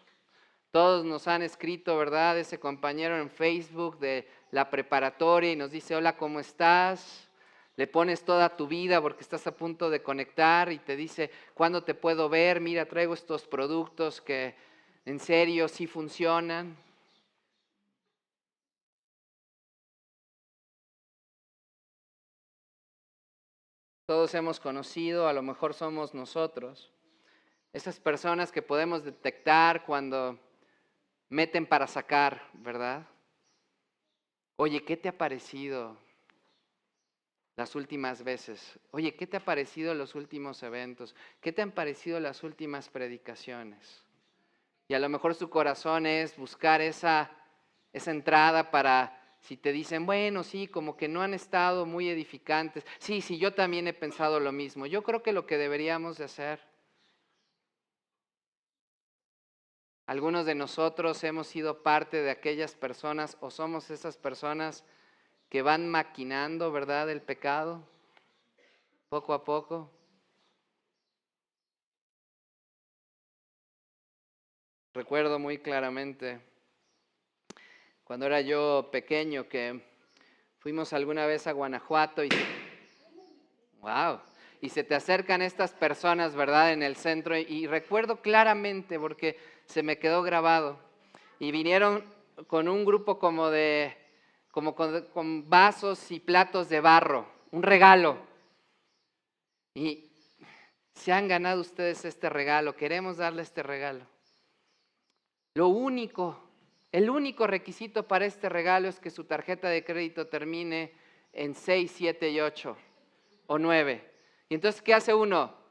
Todos nos han escrito, ¿verdad? Ese compañero en Facebook de la preparatoria y nos dice, hola, ¿cómo estás? Le pones toda tu vida porque estás a punto de conectar y te dice, ¿cuándo te puedo ver? Mira, traigo estos productos que en serio sí funcionan. Todos hemos conocido, a lo mejor somos nosotros, esas personas que podemos detectar cuando meten para sacar, ¿verdad? Oye, ¿qué te ha parecido las últimas veces? Oye, ¿qué te ha parecido los últimos eventos? ¿Qué te han parecido las últimas predicaciones? Y a lo mejor su corazón es buscar esa entrada para, si te dicen, bueno, sí, como que no han estado muy edificantes. Sí, yo también he pensado lo mismo. Yo creo que lo que deberíamos de hacer, algunos de nosotros hemos sido parte de aquellas personas o somos esas personas que van maquinando, ¿verdad?, el pecado, poco a poco. Recuerdo muy claramente cuando era yo pequeño que fuimos alguna vez a Guanajuato y se te acercan estas personas, ¿verdad?, en el centro y recuerdo claramente porque se me quedó grabado y vinieron con un grupo con vasos y platos de barro, un regalo. Y se han ganado ustedes este regalo, queremos darle este regalo. El único requisito para este regalo es que su tarjeta de crédito termine en 6, 7 y 8 o 9. Y entonces, ¿qué hace uno?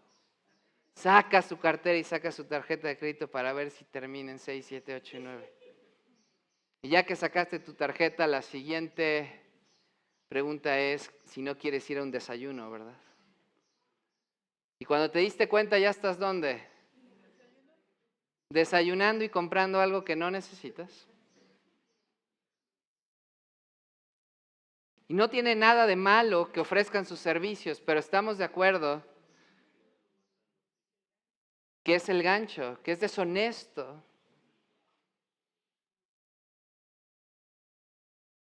Saca su cartera y saca su tarjeta de crédito para ver si termina en 6, 7, 8 y 9. Y ya que sacaste tu tarjeta, la siguiente pregunta es si no quieres ir a un desayuno, ¿verdad? Y cuando te diste cuenta, ¿ya estás dónde? Desayunando y comprando algo que no necesitas. Y no tiene nada de malo que ofrezcan sus servicios, pero estamos de acuerdo que es el gancho, que es deshonesto.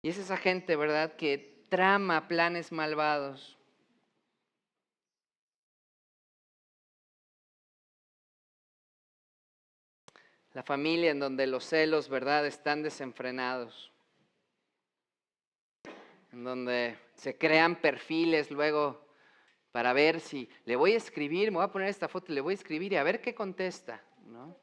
Y es esa gente, ¿verdad?, que trama planes malvados. La familia en donde los celos, ¿verdad?, están desenfrenados. En donde se crean perfiles luego para ver si le voy a escribir, me voy a poner esta foto, le voy a escribir y a ver qué contesta, ¿no?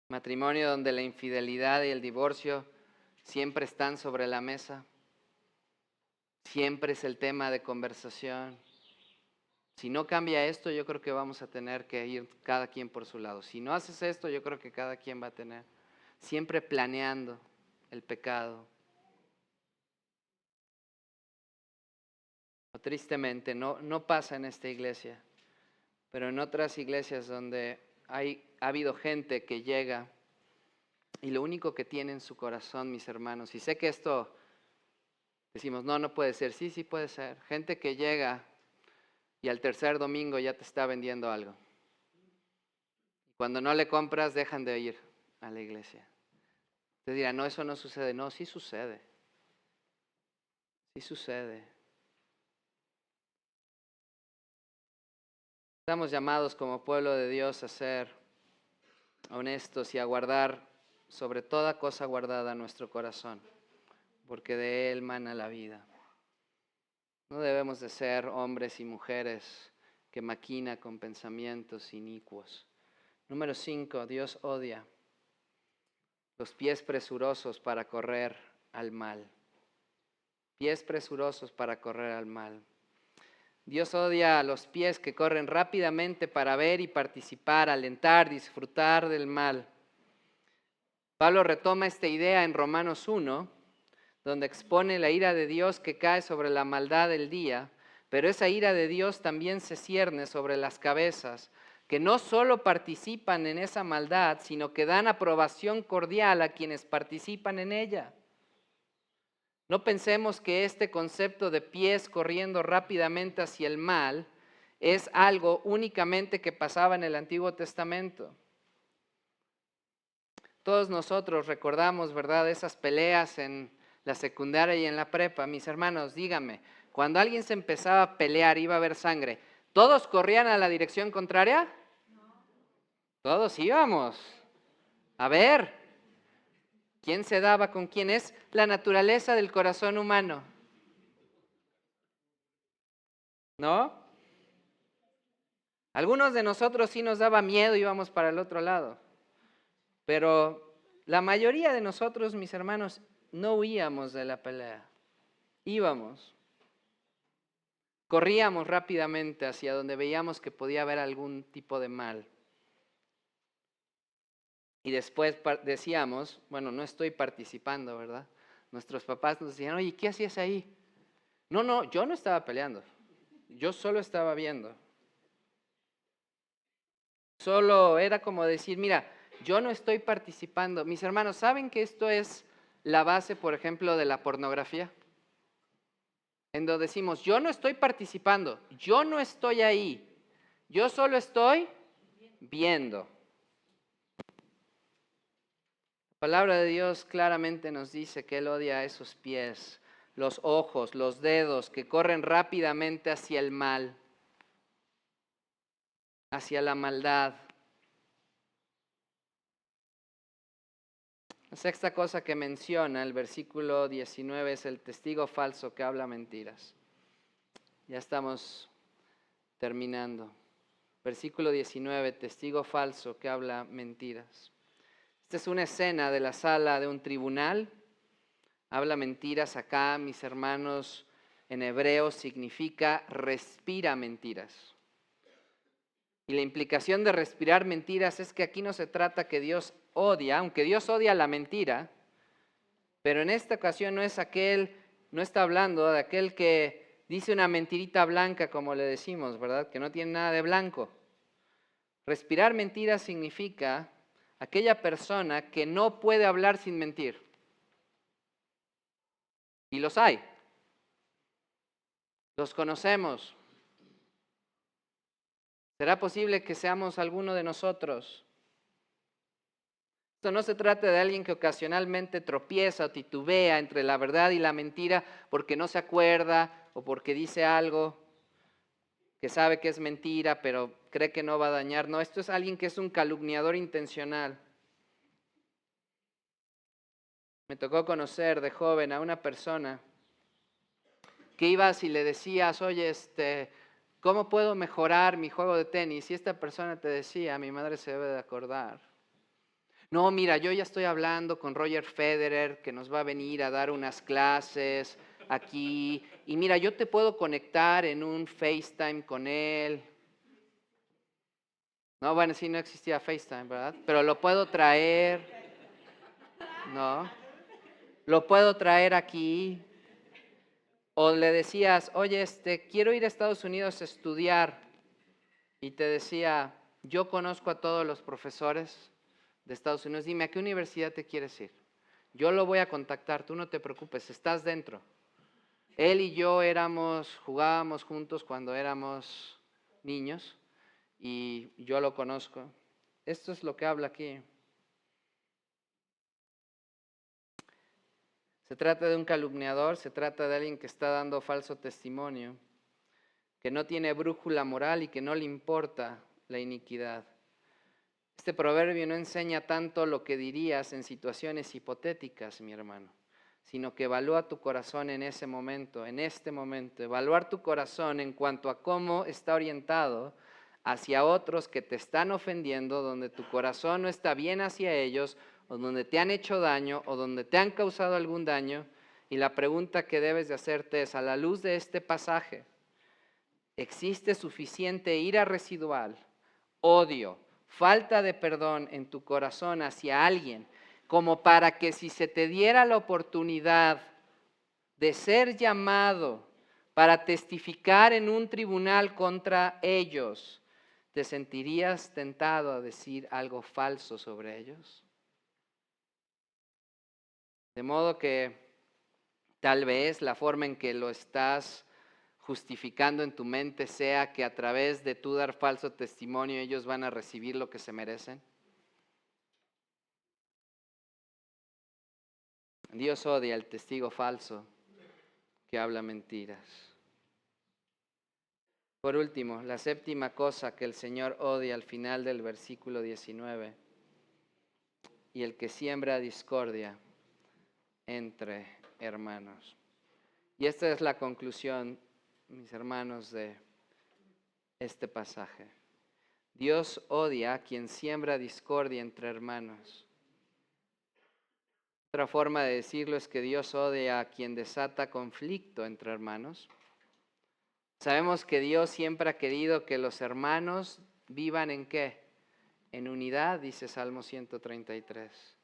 Matrimonio donde la infidelidad y el divorcio siempre están sobre la mesa, siempre es el tema de conversación. Si no cambia esto, yo creo que vamos a tener que ir cada quien por su lado. Si no haces esto, yo creo que cada quien va a tener, siempre planeando el pecado. Tristemente, no pasa en esta iglesia, pero en otras iglesias donde ha habido gente que llega y lo único que tiene en su corazón, mis hermanos, y sé que esto decimos, no puede ser, sí puede ser, gente que llega y al tercer domingo ya te está vendiendo algo. Y cuando no le compras, dejan de ir a la iglesia. Te dirán, no, eso no sucede. No, sí sucede. Sí sucede. Estamos llamados como pueblo de Dios a ser honestos y a guardar sobre toda cosa guardada nuestro corazón, porque de él mana la vida. No debemos de ser hombres y mujeres que maquinan con pensamientos inicuos. Número 5, Dios odia los pies presurosos para correr al mal. Pies presurosos para correr al mal. Dios odia a los pies que corren rápidamente para ver y participar, alentar, disfrutar del mal. Pablo retoma esta idea en Romanos 1, donde expone la ira de Dios que cae sobre la maldad del día, pero esa ira de Dios también se cierne sobre las cabezas, que no solo participan en esa maldad, sino que dan aprobación cordial a quienes participan en ella. No pensemos que este concepto de pies corriendo rápidamente hacia el mal es algo únicamente que pasaba en el Antiguo Testamento. Todos nosotros recordamos, ¿verdad?, esas peleas en la secundaria y en la prepa. Mis hermanos, díganme, cuando alguien se empezaba a pelear, iba a haber sangre, ¿todos corrían a la dirección contraria? Todos íbamos. A ver, ¿quién se daba con quién? Es la naturaleza del corazón humano, ¿no? Algunos de nosotros sí nos daba miedo y íbamos para el otro lado, pero la mayoría de nosotros, mis hermanos, no huíamos de la pelea, íbamos. Corríamos rápidamente hacia donde veíamos que podía haber algún tipo de mal. Y después decíamos, bueno, no estoy participando, ¿verdad? Nuestros papás nos decían, oye, ¿qué hacías ahí? No, yo no estaba peleando, yo solo estaba viendo. Solo era como decir, mira, yo no estoy participando. Mis hermanos, ¿saben que esto es la base, por ejemplo, de la pornografía? En donde decimos, yo no estoy participando, yo no estoy ahí, yo solo estoy viendo. La palabra de Dios claramente nos dice que Él odia esos pies, los ojos, los dedos que corren rápidamente hacia el mal, hacia la maldad. La sexta cosa que menciona el versículo 19 es el testigo falso que habla mentiras. Ya estamos terminando. Versículo 19, testigo falso que habla mentiras. Esta es una escena de la sala de un tribunal. Habla mentiras acá, mis hermanos, en hebreo significa respira mentiras. Y la implicación de respirar mentiras es que aquí no se trata que Dios odia, aunque Dios odia la mentira, pero en esta ocasión no está hablando de aquel que dice una mentirita blanca, como le decimos, ¿verdad? Que no tiene nada de blanco. Respirar mentiras significa aquella persona que no puede hablar sin mentir. Y los hay. Los conocemos. ¿Será posible que seamos alguno de nosotros? Esto no se trata de alguien que ocasionalmente tropieza o titubea entre la verdad y la mentira porque no se acuerda o porque dice algo que sabe que es mentira pero cree que no va a dañar. No, esto es alguien que es un calumniador intencional. Me tocó conocer de joven a una persona que ibas y le decías, oye, ¿cómo puedo mejorar mi juego de tenis? Y esta persona te decía, mi madre se debe de acordar. No, mira, yo ya estoy hablando con Roger Federer, que nos va a venir a dar unas clases aquí. Y mira, yo te puedo conectar en un FaceTime con él. No, bueno, sí, no existía FaceTime, ¿verdad? Pero lo puedo traer, ¿no? Lo puedo traer aquí. O le decías, oye, quiero ir a Estados Unidos a estudiar. Y te decía, yo conozco a todos los profesores de Estados Unidos, dime, ¿a qué universidad te quieres ir? Yo lo voy a contactar, tú no te preocupes, estás dentro. Él y yo jugábamos juntos cuando éramos niños y yo lo conozco. Esto es lo que habla aquí. Se trata de un calumniador, se trata de alguien que está dando falso testimonio, que no tiene brújula moral y que no le importa la iniquidad. Este proverbio no enseña tanto lo que dirías en situaciones hipotéticas, mi hermano, sino que evalúa tu corazón en ese momento, en este momento. Evaluar tu corazón en cuanto a cómo está orientado hacia otros que te están ofendiendo, donde tu corazón no está bien hacia ellos, o donde te han hecho daño, o donde te han causado algún daño. Y la pregunta que debes de hacerte es, a la luz de este pasaje, existe suficiente ira residual, odio, falta de perdón en tu corazón hacia alguien, como para que si se te diera la oportunidad de ser llamado para testificar en un tribunal contra ellos, ¿te sentirías tentado a decir algo falso sobre ellos? De modo que tal vez la forma en que lo estás justificando en tu mente sea que a través de tú dar falso testimonio ellos van a recibir lo que se merecen. Dios odia al testigo falso que habla mentiras. Por último, la séptima cosa que el Señor odia al final del versículo 19, y el que siembra discordia entre hermanos. Y esta es la conclusión, mis hermanos, de este pasaje. Dios odia a quien siembra discordia entre hermanos. Otra forma de decirlo es que Dios odia a quien desata conflicto entre hermanos. Sabemos que Dios siempre ha querido que los hermanos vivan ¿en qué? En unidad, dice Salmo 133.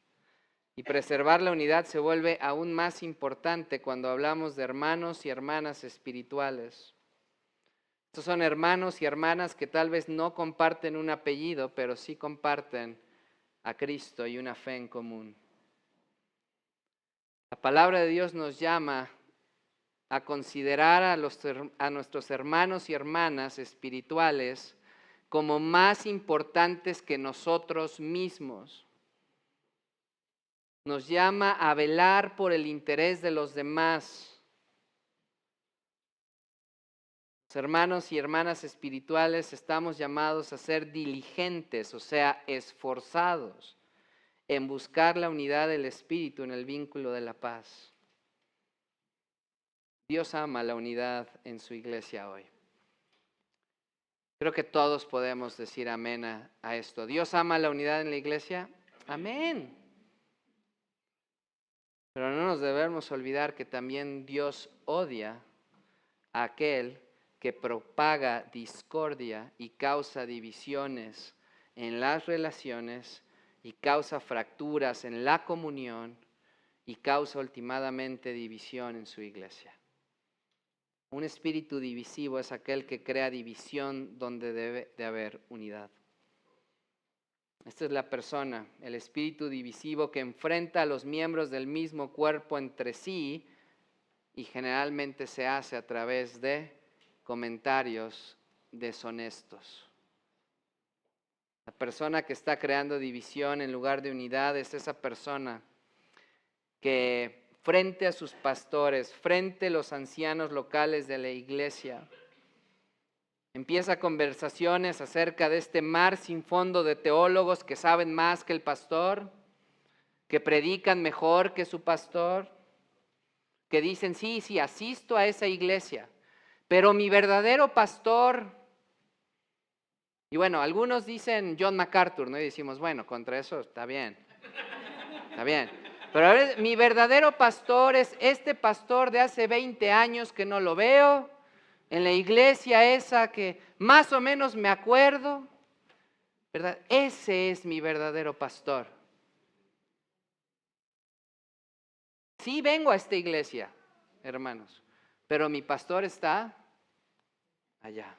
Y preservar la unidad se vuelve aún más importante cuando hablamos de hermanos y hermanas espirituales. Estos son hermanos y hermanas que tal vez no comparten un apellido, pero sí comparten a Cristo y una fe en común. La palabra de Dios nos llama a considerar a nuestros hermanos y hermanas espirituales como más importantes que nosotros mismos. Nos llama a velar por el interés de los demás. Los hermanos y hermanas espirituales estamos llamados a ser diligentes, o sea, esforzados en buscar la unidad del Espíritu en el vínculo de la paz. Dios ama la unidad en su iglesia hoy. Creo que todos podemos decir amén a esto. ¿Dios ama la unidad en la iglesia? Amén. Pero no nos debemos olvidar que también Dios odia a aquel que propaga discordia y causa divisiones en las relaciones y causa fracturas en la comunión y causa últimamente división en su iglesia. Un espíritu divisivo es aquel que crea división donde debe de haber unidad. Esta es la persona, el espíritu divisivo que enfrenta a los miembros del mismo cuerpo entre sí y generalmente se hace a través de comentarios deshonestos. La persona que está creando división en lugar de unidad es esa persona que frente a sus pastores, frente a los ancianos locales de la iglesia, empieza conversaciones acerca de este mar sin fondo de teólogos que saben más que el pastor, que predican mejor que su pastor, que dicen, sí, asisto a esa iglesia, pero mi verdadero pastor, y bueno, algunos dicen John MacArthur, ¿no? Y decimos, bueno, contra eso está bien, pero a ver, mi verdadero pastor es este pastor de hace 20 años que no lo veo, en la iglesia esa que más o menos me acuerdo, ¿verdad? Ese es mi verdadero pastor. Sí vengo a esta iglesia, hermanos, pero mi pastor está allá.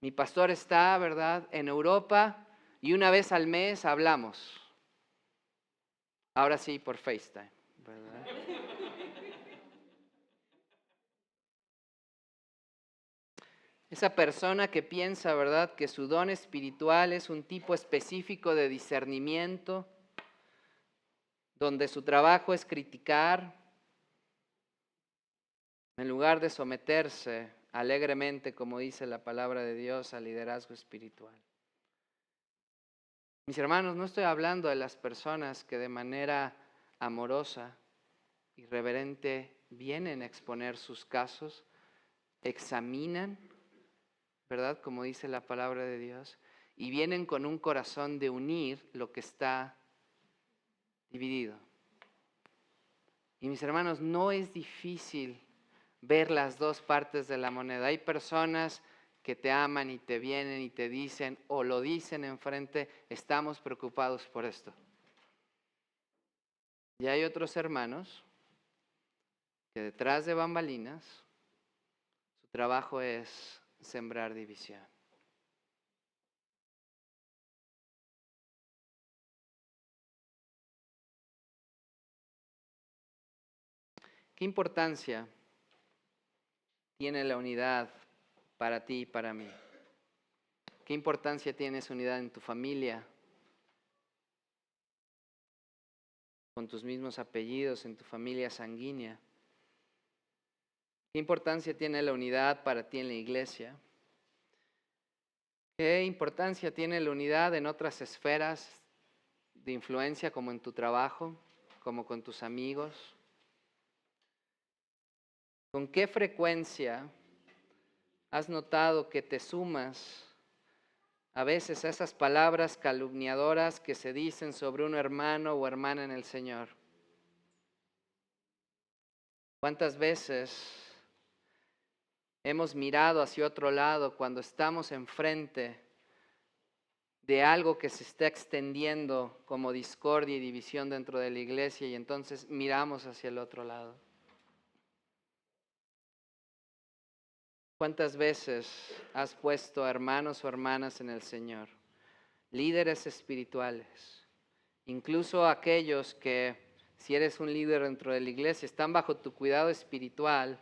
Mi pastor está, ¿verdad?, en Europa y una vez al mes hablamos. Ahora sí, por FaceTime, ¿verdad? Esa persona que piensa, ¿verdad?, que su don espiritual es un tipo específico de discernimiento, donde su trabajo es criticar, en lugar de someterse alegremente, como dice la palabra de Dios, al liderazgo espiritual. Mis hermanos, no estoy hablando de las personas que de manera amorosa y reverente vienen a exponer sus casos, examinan, ¿verdad?, como dice la palabra de Dios, y vienen con un corazón de unir lo que está dividido. Y mis hermanos, no es difícil ver las dos partes de la moneda. Hay personas que te aman y te vienen y te dicen o lo dicen enfrente, estamos preocupados por esto. Y hay otros hermanos que detrás de bambalinas, su trabajo es sembrar división. ¿Qué importancia tiene la unidad para ti y para mí? ¿Qué importancia tiene esa unidad en tu familia? Con tus mismos apellidos, en tu familia sanguínea. ¿Qué importancia tiene la unidad para ti en la iglesia? ¿Qué importancia tiene la unidad en otras esferas de influencia, como en tu trabajo, como con tus amigos? ¿Con qué frecuencia has notado que te sumas a veces a esas palabras calumniadoras que se dicen sobre un hermano o hermana en el Señor? ¿Cuántas veces hemos mirado hacia otro lado cuando estamos enfrente de algo que se está extendiendo como discordia y división dentro de la iglesia y entonces miramos hacia el otro lado? ¿Cuántas veces has puesto a hermanos o hermanas en el Señor, líderes espirituales, incluso aquellos que, si eres un líder dentro de la iglesia, están bajo tu cuidado espiritual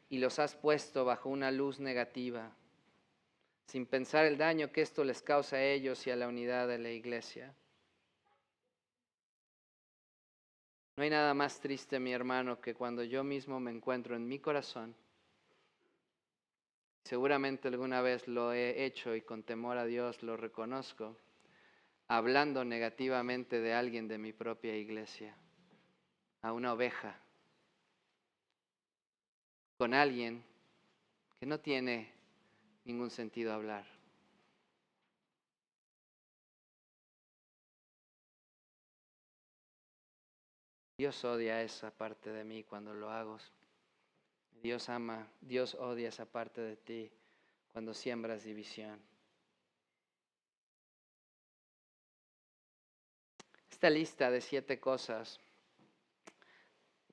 y los has puesto bajo una luz negativa, sin pensar el daño que esto les causa a ellos y a la unidad de la iglesia? No hay nada más triste, mi hermano, que cuando yo mismo me encuentro en mi corazón. Seguramente alguna vez lo he hecho y con temor a Dios lo reconozco, hablando negativamente de alguien de mi propia iglesia, a una oveja, con alguien que no tiene ningún sentido hablar. Dios odia esa parte de mí cuando lo hago. Dios odia esa parte de ti cuando siembras división. Esta lista de 7 cosas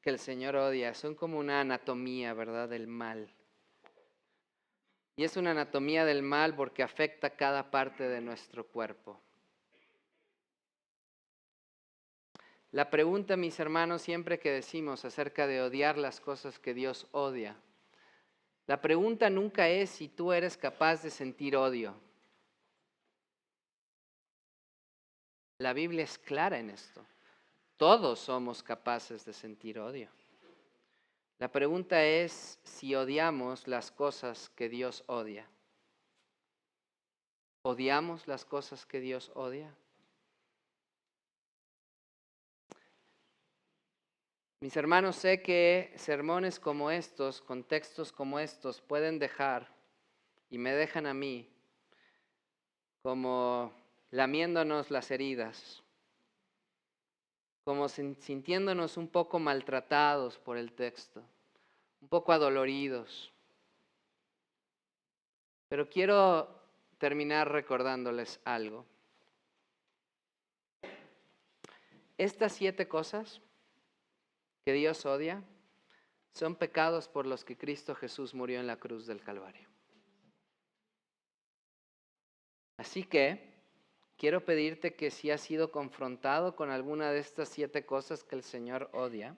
que el Señor odia son como una anatomía, ¿verdad?, del mal. Y es una anatomía del mal porque afecta cada parte de nuestro cuerpo. La pregunta, mis hermanos, siempre que decimos acerca de odiar las cosas que Dios odia, la pregunta nunca es si tú eres capaz de sentir odio. La Biblia es clara en esto. Todos somos capaces de sentir odio. La pregunta es si odiamos las cosas que Dios odia. ¿Odiamos las cosas que Dios odia? Mis hermanos, sé que sermones como estos, contextos como estos, pueden dejar, y me dejan a mí, como lamiéndonos las heridas, como sintiéndonos un poco maltratados por el texto, un poco adoloridos. Pero quiero terminar recordándoles algo. Estas 7 cosas que Dios odia son pecados por los que Cristo Jesús murió en la cruz del Calvario. Así que quiero pedirte que si has sido confrontado con alguna de estas 7 cosas que el Señor odia,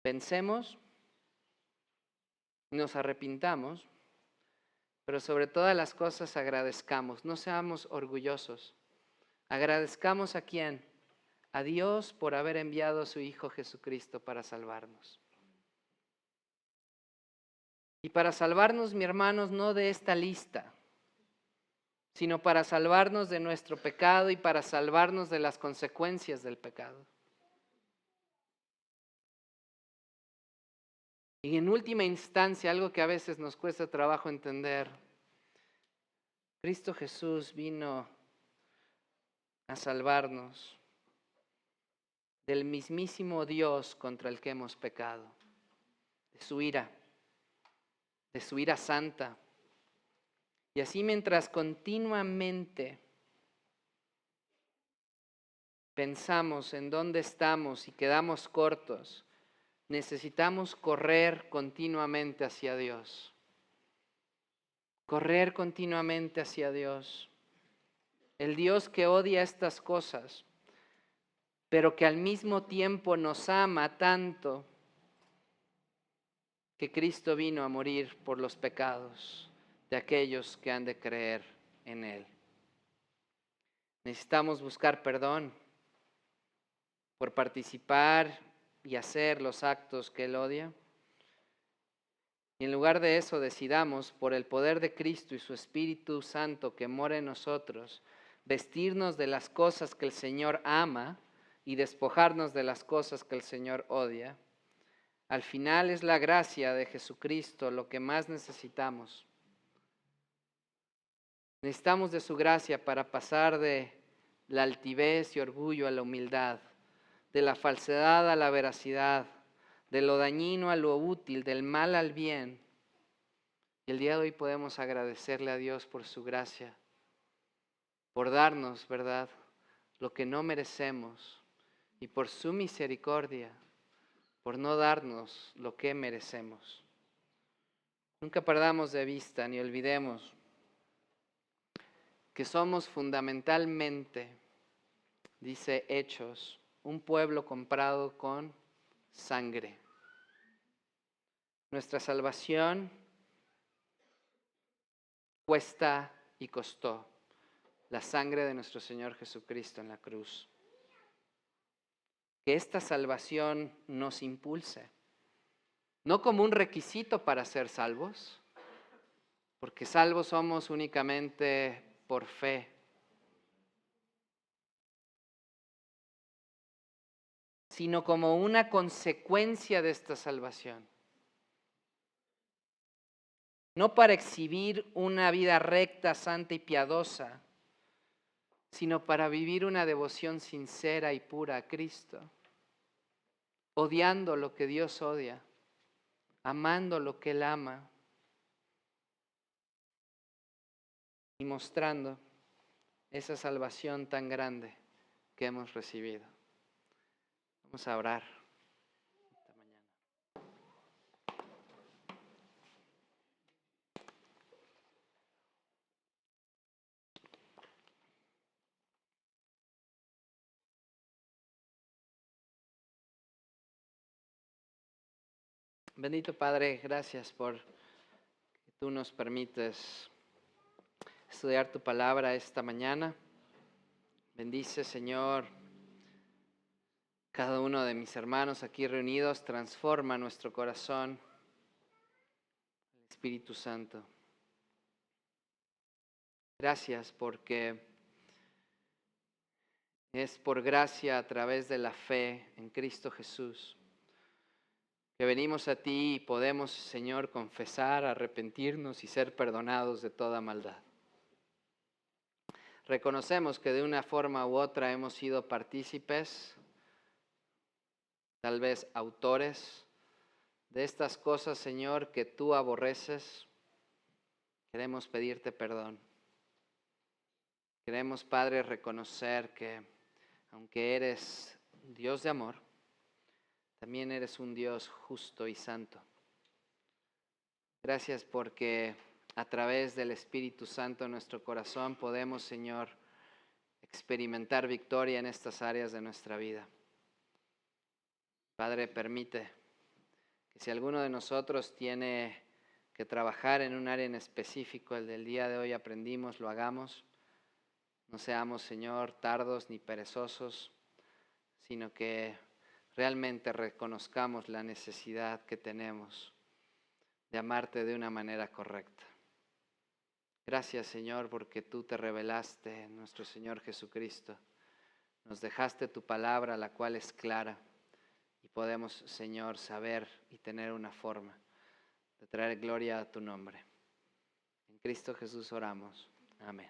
pensemos, nos arrepintamos, pero sobre todas las cosas agradezcamos, no seamos orgullosos. Agradezcamos ¿a quién? A Dios por haber enviado a su Hijo Jesucristo para salvarnos. Y para salvarnos, mis hermanos, no de esta lista, sino para salvarnos de nuestro pecado y para salvarnos de las consecuencias del pecado. Y en última instancia, algo que a veces nos cuesta trabajo entender, Cristo Jesús vino a salvarnos del mismísimo Dios contra el que hemos pecado, de su ira santa. Y así mientras continuamente pensamos en dónde estamos y quedamos cortos, necesitamos correr continuamente hacia Dios. Correr continuamente hacia Dios. El Dios que odia estas cosas, pero que al mismo tiempo nos ama tanto que Cristo vino a morir por los pecados de aquellos que han de creer en Él. Necesitamos buscar perdón por participar y hacer los actos que Él odia. Y en lugar de eso decidamos, por el poder de Cristo y su Espíritu Santo que mora en nosotros, vestirnos de las cosas que el Señor ama y despojarnos de las cosas que el Señor odia. Al final es la gracia de Jesucristo lo que más necesitamos. Necesitamos de su gracia para pasar de la altivez y orgullo a la humildad, de la falsedad a la veracidad, de lo dañino a lo útil, del mal al bien. Y el día de hoy podemos agradecerle a Dios por su gracia, por darnos, ¿verdad?, lo que no merecemos, y por su misericordia, por no darnos lo que merecemos. Nunca perdamos de vista ni olvidemos que somos fundamentalmente, dice Hechos, un pueblo comprado con sangre. Nuestra salvación cuesta y costó la sangre de nuestro Señor Jesucristo en la cruz. Que esta salvación nos impulse, no como un requisito para ser salvos, porque salvos somos únicamente por fe, sino como una consecuencia de esta salvación. No para exhibir una vida recta, santa y piadosa, sino para vivir una devoción sincera y pura a Cristo, odiando lo que Dios odia, amando lo que Él ama y mostrando esa salvación tan grande que hemos recibido. Vamos a orar esta mañana. Bendito Padre, gracias por que tú nos permites estudiar tu palabra esta mañana. Bendice, Señor, cada uno de mis hermanos aquí reunidos, transforma nuestro corazón, Espíritu Santo. Gracias porque es por gracia a través de la fe en Cristo Jesús que venimos a ti y podemos, Señor, confesar, arrepentirnos y ser perdonados de toda maldad. Reconocemos que de una forma u otra hemos sido partícipes, tal vez autores, de estas cosas, Señor, que tú aborreces. Queremos pedirte perdón. Queremos, Padre, reconocer que aunque eres Dios de amor, también eres un Dios justo y santo. Gracias porque a través del Espíritu Santo en nuestro corazón podemos, Señor, experimentar victoria en estas áreas de nuestra vida. Padre, permite que si alguno de nosotros tiene que trabajar en un área en específico, el del día de hoy aprendimos, lo hagamos. No seamos, Señor, tardos ni perezosos, sino que realmente reconozcamos la necesidad que tenemos de amarte de una manera correcta. Gracias, Señor, porque tú te revelaste en nuestro Señor Jesucristo. Nos dejaste tu palabra, la cual es clara, y podemos, Señor, saber y tener una forma de traer gloria a tu nombre. En Cristo Jesús oramos. Amén.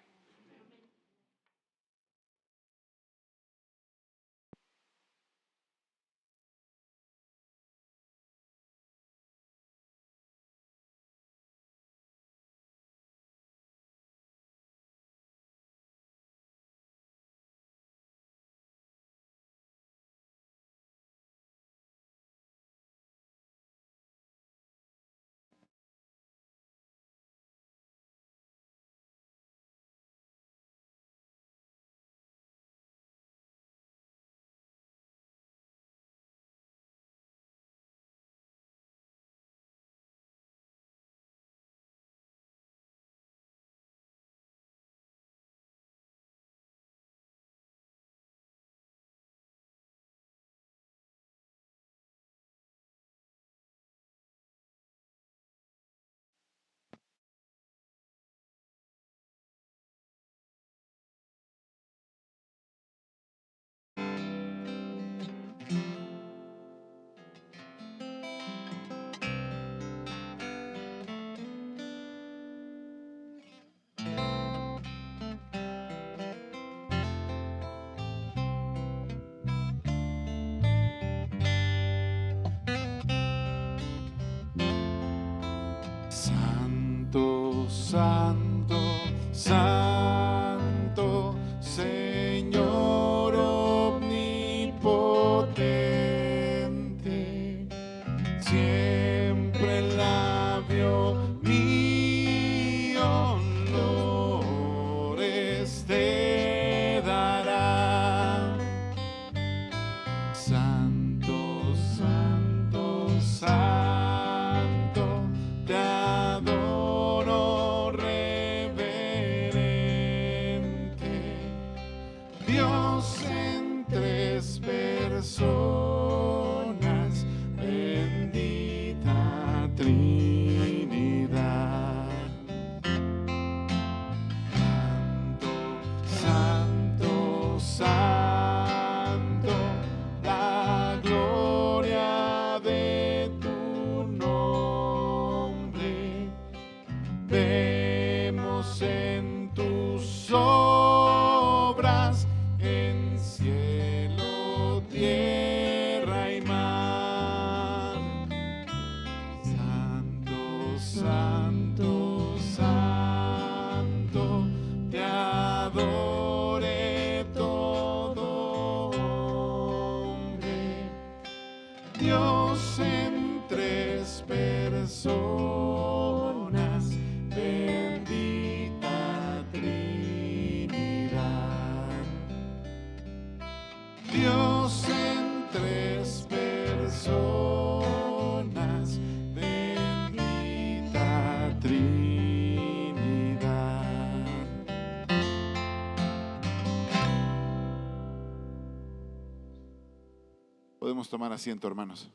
santo, santo, Señor omnipotente, siempre el labio mío honores te dará. Santo, santo, santo, te adoro reverente, Dios en tres personas, bendita Trinidad. Santo, santo, santo, la gloria de tu nombre vemos en tus obras, en cielo, tierra y mar. Santo, santo, santo, te adore todo hombre, Dios en tres personas, bendita Trinidad. Dios en tres personas, bendita Trinidad. Podemos tomar asiento, hermanos.